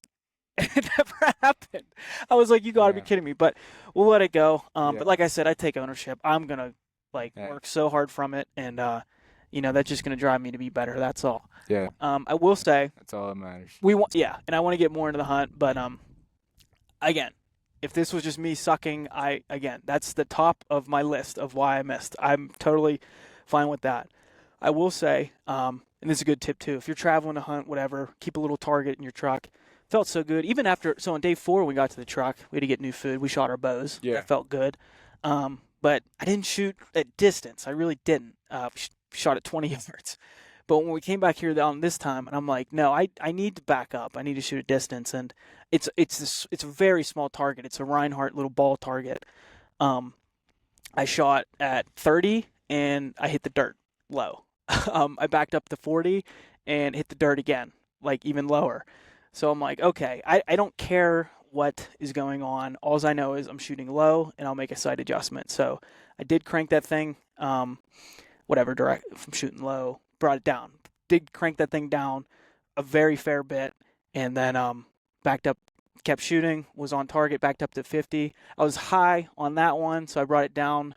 It never happened. I was like, you got to be Yeah. kidding me. But we'll let it go. Yeah. But like I said, I take ownership. I'm gonna Yeah. work so hard from it, and that's just gonna drive me to be better. That's all. Yeah, I will say that's all that matters. and I want to get more into the hunt, but again, if this was just me sucking, that's the top of my list of why I missed. I'm totally fine with that. I will say, and this is a good tip too, if you're traveling to hunt, whatever, keep a little target in your truck. Felt so good. Even so on day 4, we got to the truck. We had to get new food. We shot our bows. Yeah. That felt good. But I didn't shoot at distance. I really didn't. Shot at 20 yards. But when we came back here on this time, and I'm like, no, I need to back up. I need to shoot at distance. And it's a very small target. It's a Reinhardt little ball target. I shot at 30, and I hit the dirt low. I backed up to 40 and hit the dirt again, like even lower. So I'm like, okay, I don't care what is going on. All I know is I'm shooting low, and I'll make a sight adjustment. So I did crank that thing, if I'm shooting low, brought it down. Did crank that thing down a very fair bit, and then backed up, kept shooting, was on target, backed up to 50. I was high on that one, so I brought it down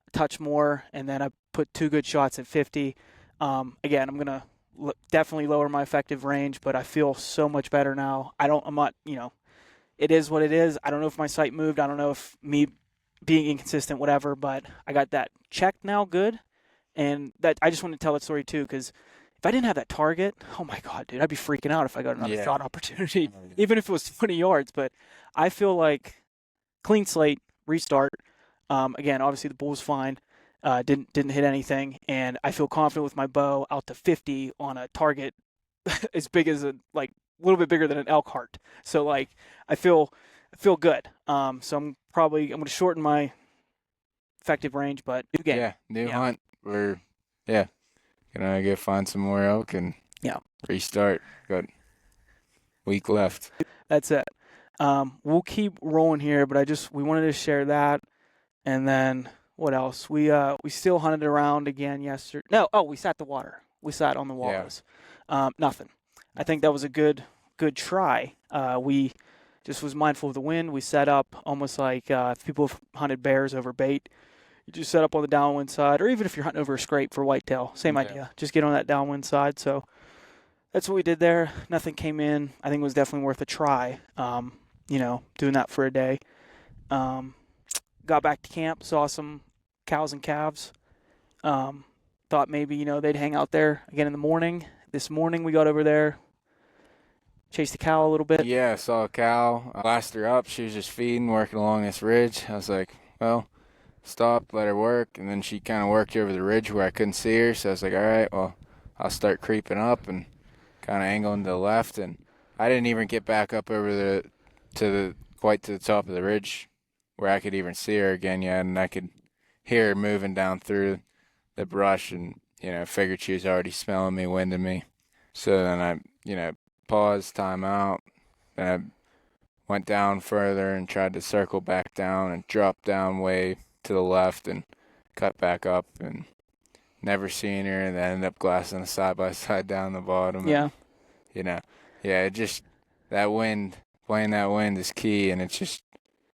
a touch more, and then I put 2 good shots at 50. Again, I'm going to definitely lower my effective range, but I feel so much better now. It is what it is. I don't know if my sight moved. I don't know if me being inconsistent, whatever, but I got that checked now good. And that I just want to tell that story too, because if I didn't have that target, oh my God, dude, I'd be freaking out if I got another shot opportunity, even if it was 20 yards. But I feel like clean slate, restart. Again, obviously the bull's fine. Didn't hit anything, and I feel confident with my bow out to 50 on a target as big as a little bit bigger than an elk heart. So I feel good. So I'm going to shorten my effective range, but again, Yeah, new hunt. We're gonna go find some more elk and restart. Got week left. That's it. We'll keep rolling here, but we wanted to share that, and then. What else? We still hunted around again yesterday. No, we sat the water. We sat on the wallows. Nothing. I think that was a good try. We just was mindful of the wind. We set up almost like if people have hunted bears over bait. You just set up on the downwind side, or even if you're hunting over a scrape for whitetail, same idea. Just get on that downwind side. So that's what we did there. Nothing came in. I think it was definitely worth a try. Doing that for a day. Got back to camp, saw some cows and calves. Thought maybe, they'd hang out there again in the morning. This morning we got over there, chased the cow a little bit. Yeah, I saw a cow. I glassed her up. She was just feeding, working along this ridge. I was like, well, stop, let her work. And then she kind of worked over the ridge where I couldn't see her. So I was like, all right, well, I'll start creeping up and kind of angling to the left. And I didn't even get back up over quite to the top of the ridge where I could even see her again yet. And I could hear her moving down through the brush and, figured she was already smelling me, winding me. So then I, paused, time out, and I went down further and tried to circle back down and drop down way to the left and cut back up and never seen her, and then ended up glassing a side-by-side down the bottom. Yeah. And, it just, that wind, playing that wind is key, and it's just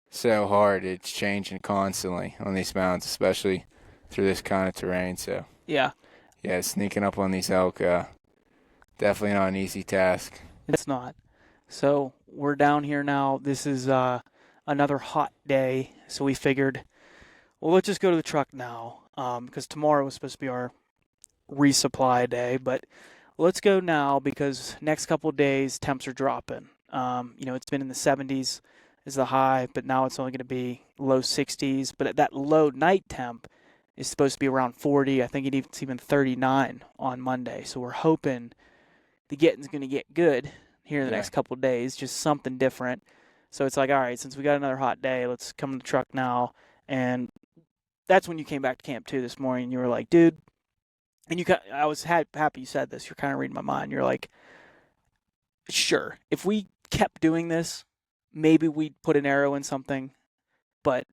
so hard. It's changing constantly on these mountains, especially through this kind of terrain. So yeah, sneaking up on these elk, definitely not an easy task. It's not. So we're down here now. This is another hot day, so we figured, well, let's just go to the truck now, because tomorrow was supposed to be our resupply day, but let's go now because next couple of days temps are dropping. It's been in the 70s. is the high, but now it's only going to be low 60s. But at that low night temp is supposed to be around 40. I think it's even 39 on Monday. So we're hoping the getting's going to get good here in the next couple of days, just something different. So it's like, all right, since we got another hot day, let's come to the truck now. And that's when you came back to camp too this morning. You were like, dude, and I was happy you said this. You're kind of reading my mind. You're like, sure, if we kept doing this, maybe we'd put an arrow in something, but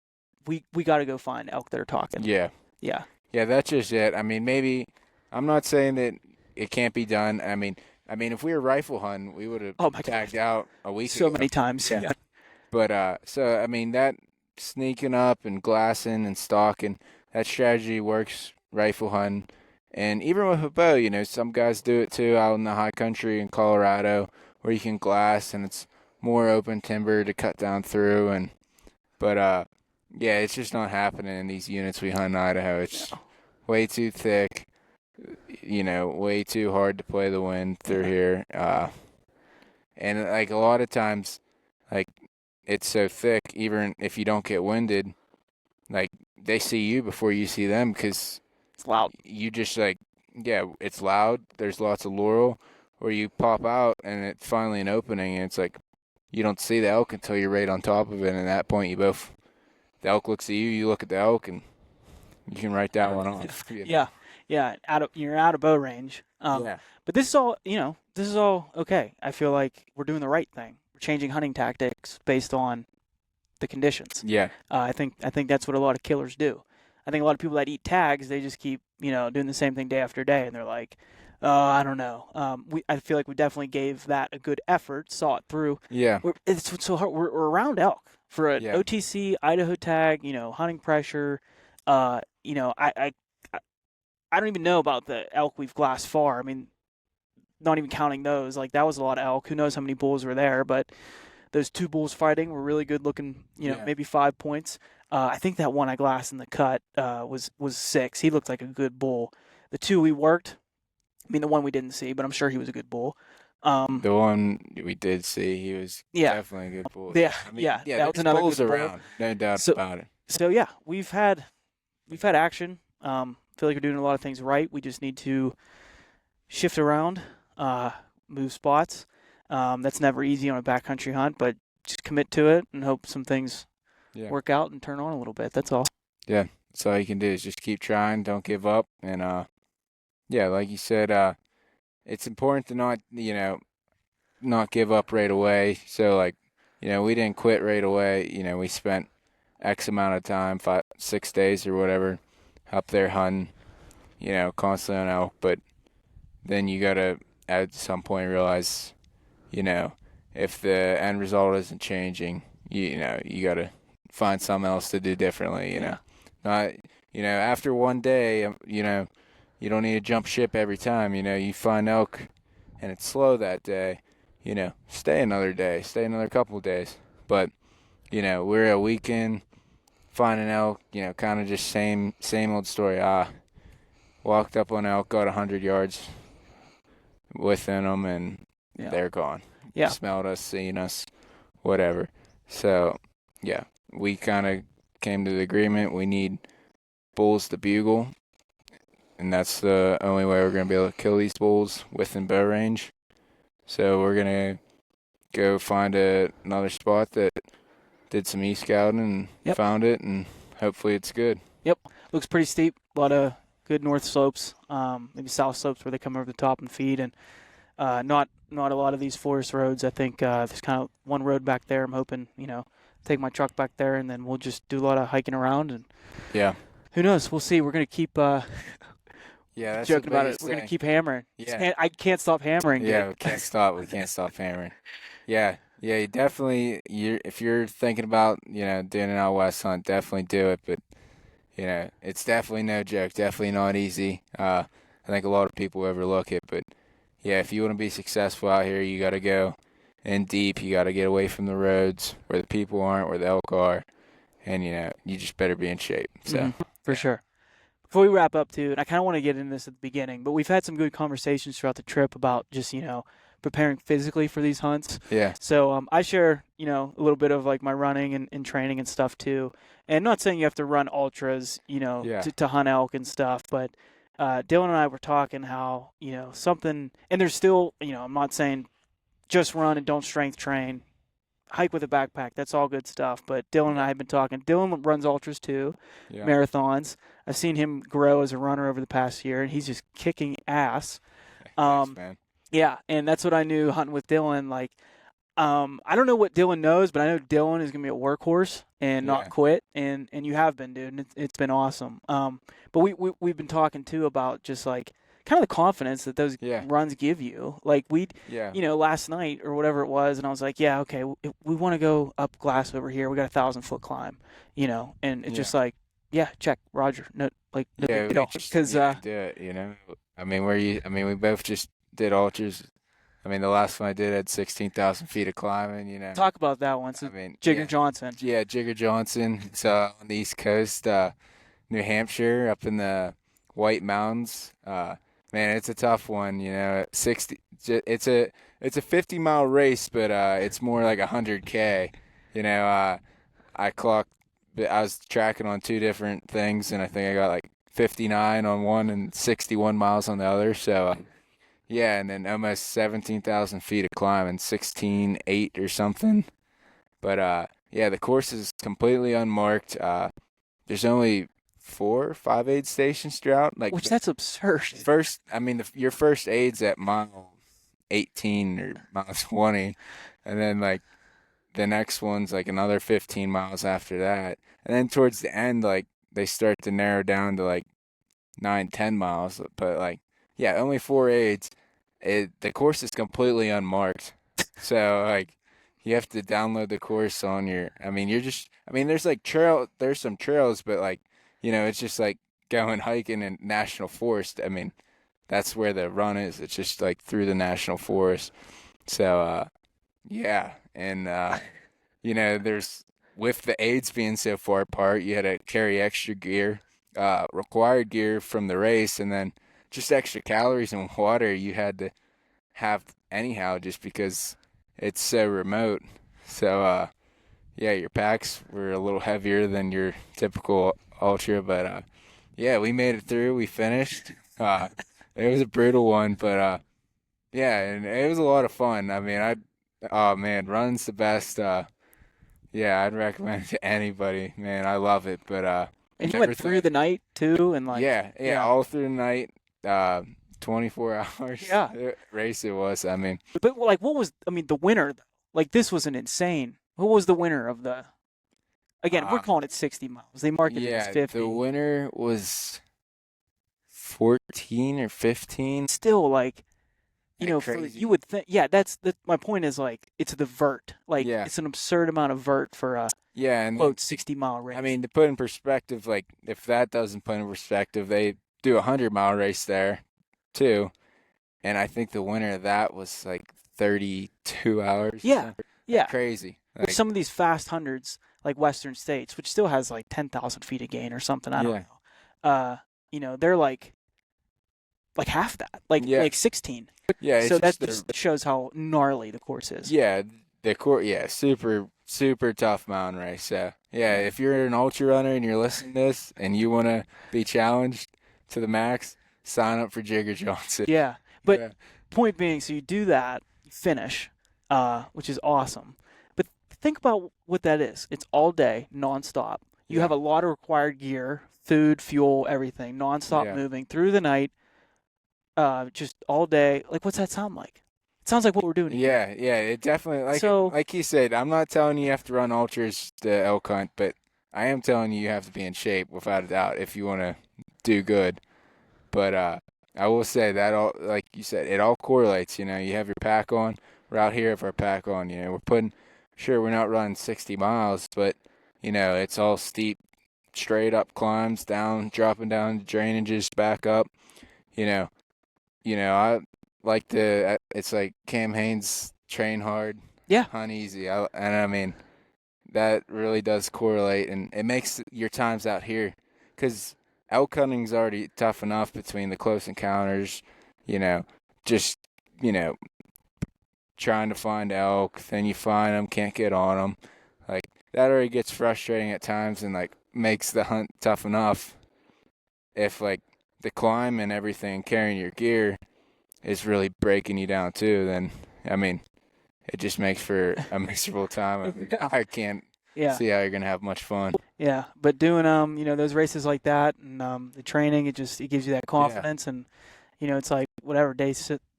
we got to go find elk that are talking. Yeah. Yeah. Yeah, that's just it. I mean, maybe I'm not saying that it can't be done. I mean, if we were rifle hunting, we would have tagged out a week ago. So many times. Yeah. But so I mean, that sneaking up and glassing and stalking, that strategy works rifle hunting. And even with a bow, you know, some guys do it too out in the high country in Colorado where you can glass and it's more open timber to cut down through. But yeah, it's just not happening in these units we hunt in Idaho. It's way too thick, you know, way too hard to play the wind through here. And like a lot of times, like it's so thick, even if you don't get winded, like they see you before you see them because it's loud. You just like, yeah, it's loud. There's lots of laurel, or you pop out and it's finally an opening, and it's like you don't see the elk until you're right on top of it. And at that point, the elk looks at you, you look at the elk, and you can write that one off. You know? Yeah. You're out of bow range. But this is all okay. I feel like we're doing the right thing. We're changing hunting tactics based on the conditions. Yeah. I think that's what a lot of killers do. I think a lot of people that eat tags, they just keep, doing the same thing day after day, and they're like, I don't know. I feel like we definitely gave that a good effort, saw it through. Yeah. It's so hard. We're around elk for an OTC Idaho tag. Hunting pressure. I don't even know about the elk we've glassed far. I mean, not even counting those. Like that was a lot of elk. Who knows how many bulls were there? But those two bulls fighting were really good looking. Maybe 5 points. I think that one I glassed in the cut was 6. He looked like a good bull. The two we worked, the one we didn't see, but I'm sure he was a good bull. The one we did see, he was definitely a good bull. Yeah, that was another bulls good bull. around, no doubt about it. So yeah, we've had action. Feel like we're doing a lot of things right. We just need to shift around, move spots. That's never easy on a backcountry hunt, but just commit to it and hope some things work out and turn on a little bit. That's all. Yeah, that's all you can do is just keep trying, don't give up, and like you said, it's important to not give up right away. So we didn't quit right away. We spent X amount of time, 5-6 days or whatever, up there hunting, constantly on elk. But then you gotta at some point realize, if the end result isn't changing, you gotta find something else to do differently. Not after one day, you don't need to jump ship every time. You find elk and it's slow that day, stay another day, stay another couple of days. But, we're a weekend finding elk, kind of just same old story. Walked up on elk, got 100 yards within them, and they're gone. Yeah. Smelled us, seen us, whatever. So, we kind of came to the agreement we need bulls to bugle. And that's the only way we're going to be able to kill these bulls within bow range. So we're going to go find another spot that did some e-scouting and found it, and hopefully it's good. Yep. Looks pretty steep. A lot of good north slopes, maybe south slopes where they come over the top and feed, and not a lot of these forest roads. I think there's kind of one road back there. I'm hoping, take my truck back there, and then we'll just do a lot of hiking around. And who knows? We'll see. We're going to keep... that's joking about it. We're going to keep hammering. Yeah. I can't stop hammering. Yeah, we can't stop. We can't stop hammering. Yeah, you definitely, if you're thinking about, doing an out west hunt, definitely do it. But, it's definitely no joke. Definitely not easy. I think a lot of people overlook it. But, if you want to be successful out here, you got to go in deep. You got to get away from the roads where the people aren't, where the elk are. And, you just better be in shape. So For sure. Before we wrap up, too, and I kind of want to get into this at the beginning, but we've had some good conversations throughout the trip about just, preparing physically for these hunts. Yeah. So I share, a little bit of like my running and training and stuff too. And not saying you have to run ultras, Yeah. to hunt elk and stuff, but Dylan and I were talking how, something, and there's still, I'm not saying just run and don't strength train. Hike with a backpack, that's all good stuff. But Dylan and I have been talking. Dylan runs ultras too, marathons. I've seen him grow as a runner over the past year, and he's just kicking ass. Thanks, man. Yeah, and that's what I knew hunting with Dylan. Like, I don't know what Dylan knows, but I know Dylan is gonna be a workhorse and not quit. And you have been, dude. And it's been awesome. But we've been talking too about just like kind of the confidence that those runs give you. Like last night or whatever it was, and I was like, yeah, okay, we want to go up Glass over here. We got 1,000-foot climb, and it's just like, yeah, check, Roger. No, like, no big deal. Because do it, I mean, we both just did ultras. I mean, the last one I did had 16,000 feet of climbing, Talk about that one. So Jigger Johnson. Yeah, Jigger Johnson. It's on the East Coast, New Hampshire, up in the White Mountains. Man, it's a tough one, 60. It's a 50-mile race, but it's more like 100K. I was tracking on two different things, and I think I got like 59 on one and 61 miles on the other. So, and then almost 17,000 feet of climbing, 16.8 or something. But the course is completely unmarked. There's only 4 or 5 aid stations throughout. Which that's absurd. Your first aid's at mile 18 or mile 20, and then like the next one's like another 15 miles after that, and then towards the end, like they start to narrow down to like 9-10 miles. But only 4 aids. The course is completely unmarked, so like you have to download the course on your. There's like there's some trails, but like. It's just like going hiking in national forest. I mean, that's where the run is. It's just like through the national forest. So, and there's with the aids being so far apart, you had to carry extra gear, required gear from the race, and then just extra calories and water you had to have anyhow, just because it's so remote. So, your packs were a little heavier than your typical ultra, but we made it through. We finished. It was a brutal one, but and it was a lot of fun. I mean, running's the best. I'd recommend it to anybody. Man, I love it. But and you went through the night too, and like all through the night. 24 hours. Race it was. I mean, but like, what was? The winner? Like, this was an insane. Who was the winner of the? Again, we're calling it 60 miles. They marketed it as 50. The winner was 14 or 15. Still, like, you would think. Yeah, that's my point. Is like it's the vert. Like it's an absurd amount of vert for a and quote 60-mile race. I mean, to put in perspective, like if that doesn't put in perspective, they do a 100-mile race there, too, and I think the winner of that was like 32 hours. Yeah. Crazy. With some of these fast hundreds, like Western States, which still has like 10,000 feet of gain or something. I don't know. They're like half that, like 16. Yeah. So that just shows how gnarly the course is. Yeah, the course. Yeah, super, super tough mountain race. So if you're an ultra runner and you're listening to this and you want to be challenged to the max, sign up for Jigger Johnson. Yeah, but point being, so you do that, you finish, which is awesome. But think about what that is. It's all day, nonstop. You have a lot of required gear, food, fuel, everything, nonstop moving through the night, just all day. Like, what's that sound like? It sounds like what we're doing here. Yeah, it definitely, like you said, I'm not telling you have to run ultras to elk hunt, but I am telling you have to be in shape, without a doubt, if you want to do good. But I will say that, all, like you said, it all correlates. You have your pack on. We're out here with our pack on. We're not running 60 miles, but, it's all steep, straight up climbs, dropping down drainages, back up. I like it's like Cam Hanes, train hard, hunt easy. That really does correlate, and it makes your times out here, because elk hunting's already tough enough between the close encounters, trying to find elk, then you find them, can't get on them. Like, that already gets frustrating at times and, like, makes the hunt tough enough. If, like, the climb and everything, carrying your gear is really breaking you down too, then, I mean, it just makes for a miserable time. I can't see how you're going to have much fun. Yeah, but doing those races like that and the training, it gives you that confidence, and it's like whatever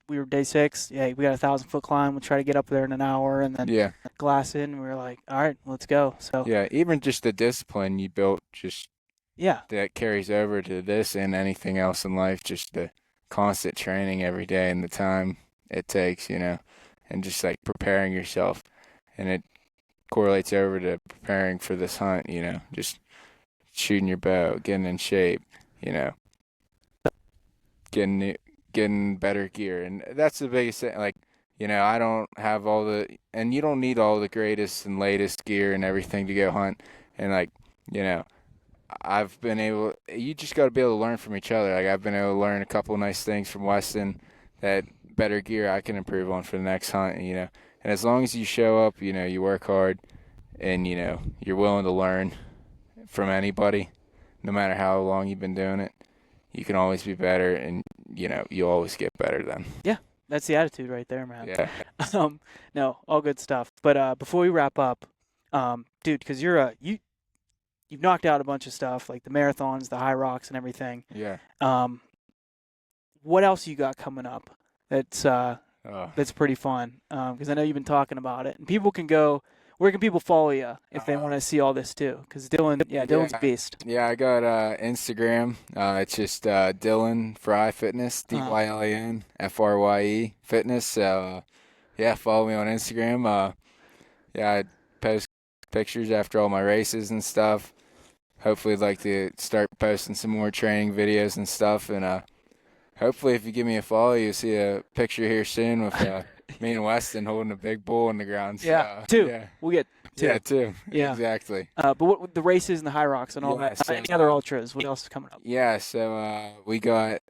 we were day 6. Yeah, we got a 1,000-foot climb. We'll try to get up there in an hour, and then glass in. And we were like, all right, let's go. So even just the discipline you built, that carries over to this and anything else in life. Just the constant training every day and the time it takes, and just like preparing yourself, and it correlates over to preparing for this hunt, just shooting your bow, getting in shape, getting better gear. And that's the biggest thing. Like, I don't have and you don't need all the greatest and latest gear and everything to go hunt. And like, you just got to be able to learn from each other. Like, I've been able to learn a couple nice things from Weston, that better gear I can improve on for the next hunt, And as long as you show up, you work hard, and, you're willing to learn from anybody, no matter how long you've been doing it, you can always be better, and, you'll always get better then. Yeah, that's the attitude right there, man. Yeah. No, all good stuff. But before we wrap up, dude, because you've knocked out a bunch of stuff, like the marathons, the high rocks, and everything. Yeah. What else you got coming up that's pretty fun? Because I know you've been talking about it. And people can go, where can people follow you if they want to see all this too? Because Dylan's a beast. Yeah, I got Instagram. It's just Dylan Frye Fitness, Dylan Frye Fitness. So, follow me on Instagram. I post pictures after all my races and stuff. Hopefully, I'd like to start posting some more training videos and stuff. And hopefully, if you give me a follow, you'll see a picture here soon with me and Weston holding a big bull in the ground. So, 2. Yeah. We'll get 2. Yeah, 2. Yeah. Exactly. But what the races and the high rocks and all that? So, any other ultras? What else is coming up? Yeah, so we got,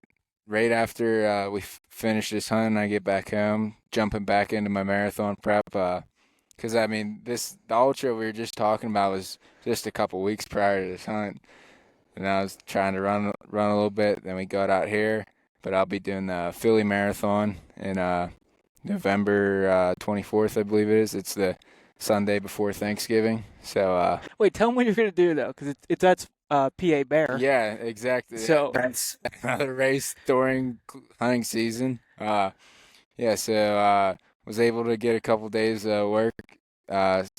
right after we finish this hunt and I get back home, jumping back into my marathon prep. Because, I mean, the ultra we were just talking about was just a couple weeks prior to this hunt. And I was trying to run a little bit. Then we got out here. But I'll be doing the Philly Marathon in November 24th, I believe it is. It's the Sunday before Thanksgiving. So wait, tell them what you're going to do, though, because that's PA Bear. Yeah, exactly. So that's another race during hunting season. Was able to get a couple days work,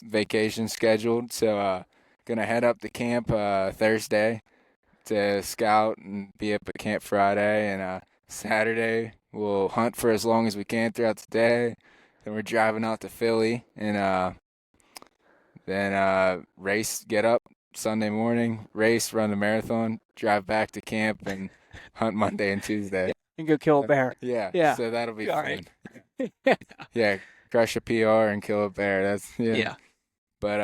vacation scheduled. So gonna head up to camp Thursday to scout and be up at camp Friday, and Saturday we'll hunt for as long as we can throughout the day. Then we're driving out to Philly, and then race, get up Sunday morning, race, run the marathon, drive back to camp, and hunt Monday and Tuesday. And go kill a bear. Yeah. So that'll be fun. Right. Yeah, crush a PR and kill a bear. That's Yeah. But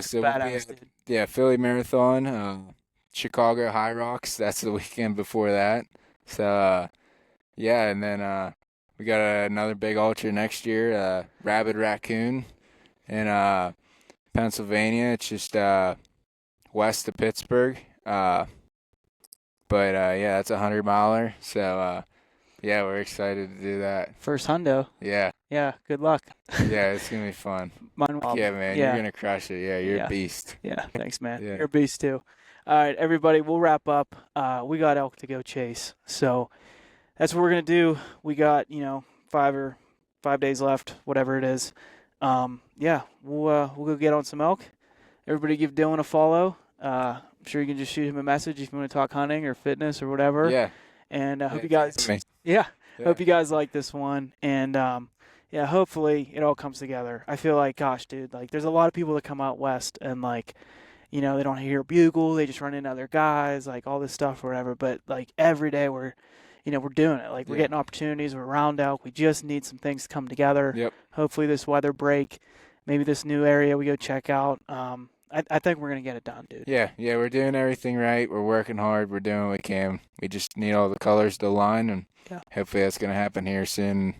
so badass, we'll be Philly Marathon, Chicago High Rocks. That's the weekend before that. So and then we got another big ultra next year, Rabid Raccoon in Pennsylvania. It's just west of Pittsburgh. But that's a 100-miler. So we're excited to do that. First hundo. Yeah. Yeah, good luck. Yeah, it's going to be fun. Yeah, man, you're going to crush it. Yeah, you're a beast. Yeah, thanks, man. Yeah. You're a beast, too. All right, everybody, we'll wrap up. We got elk to go chase. So that's what we're going to do. We got, 5 days left, whatever it is. We'll go get on some elk. Everybody give Dylan a follow. I'm sure you can just shoot him a message if you want to talk hunting or fitness or whatever. Yeah. And I hope you guys hope you guys like this one. And hopefully it all comes together. I feel like, gosh, dude, like there's a lot of people that come out west and like, they don't hear a bugle, they just run into other guys, like all this stuff or whatever. But like every day we're doing it. Like we're getting opportunities, we're around elk. We just need some things to come together. Yep. Hopefully this weather break, maybe this new area we go check out. I think we're going to get it done, dude. Yeah, we're doing everything right. We're working hard. We're doing what we can. We just need all the colors to align, and hopefully that's going to happen here soon,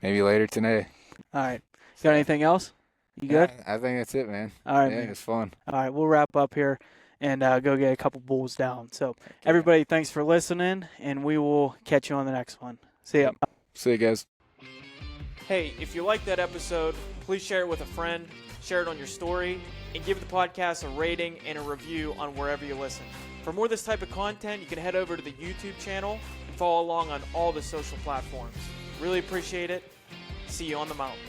maybe later today. All right. Got anything else? You good? I think that's it, man. All right, Yeah, man. it's fun. All right, we'll wrap up here and go get a couple bulls down. So, everybody, thanks for listening, and we will catch you on the next one. See ya. See you guys. Hey, if you liked that episode, please share it with a friend, share it on your story, and give the podcast a rating and a review on wherever you listen. For more of this type of content, you can head over to the YouTube channel and follow along on all the social platforms. Really appreciate it. See you on the mountain.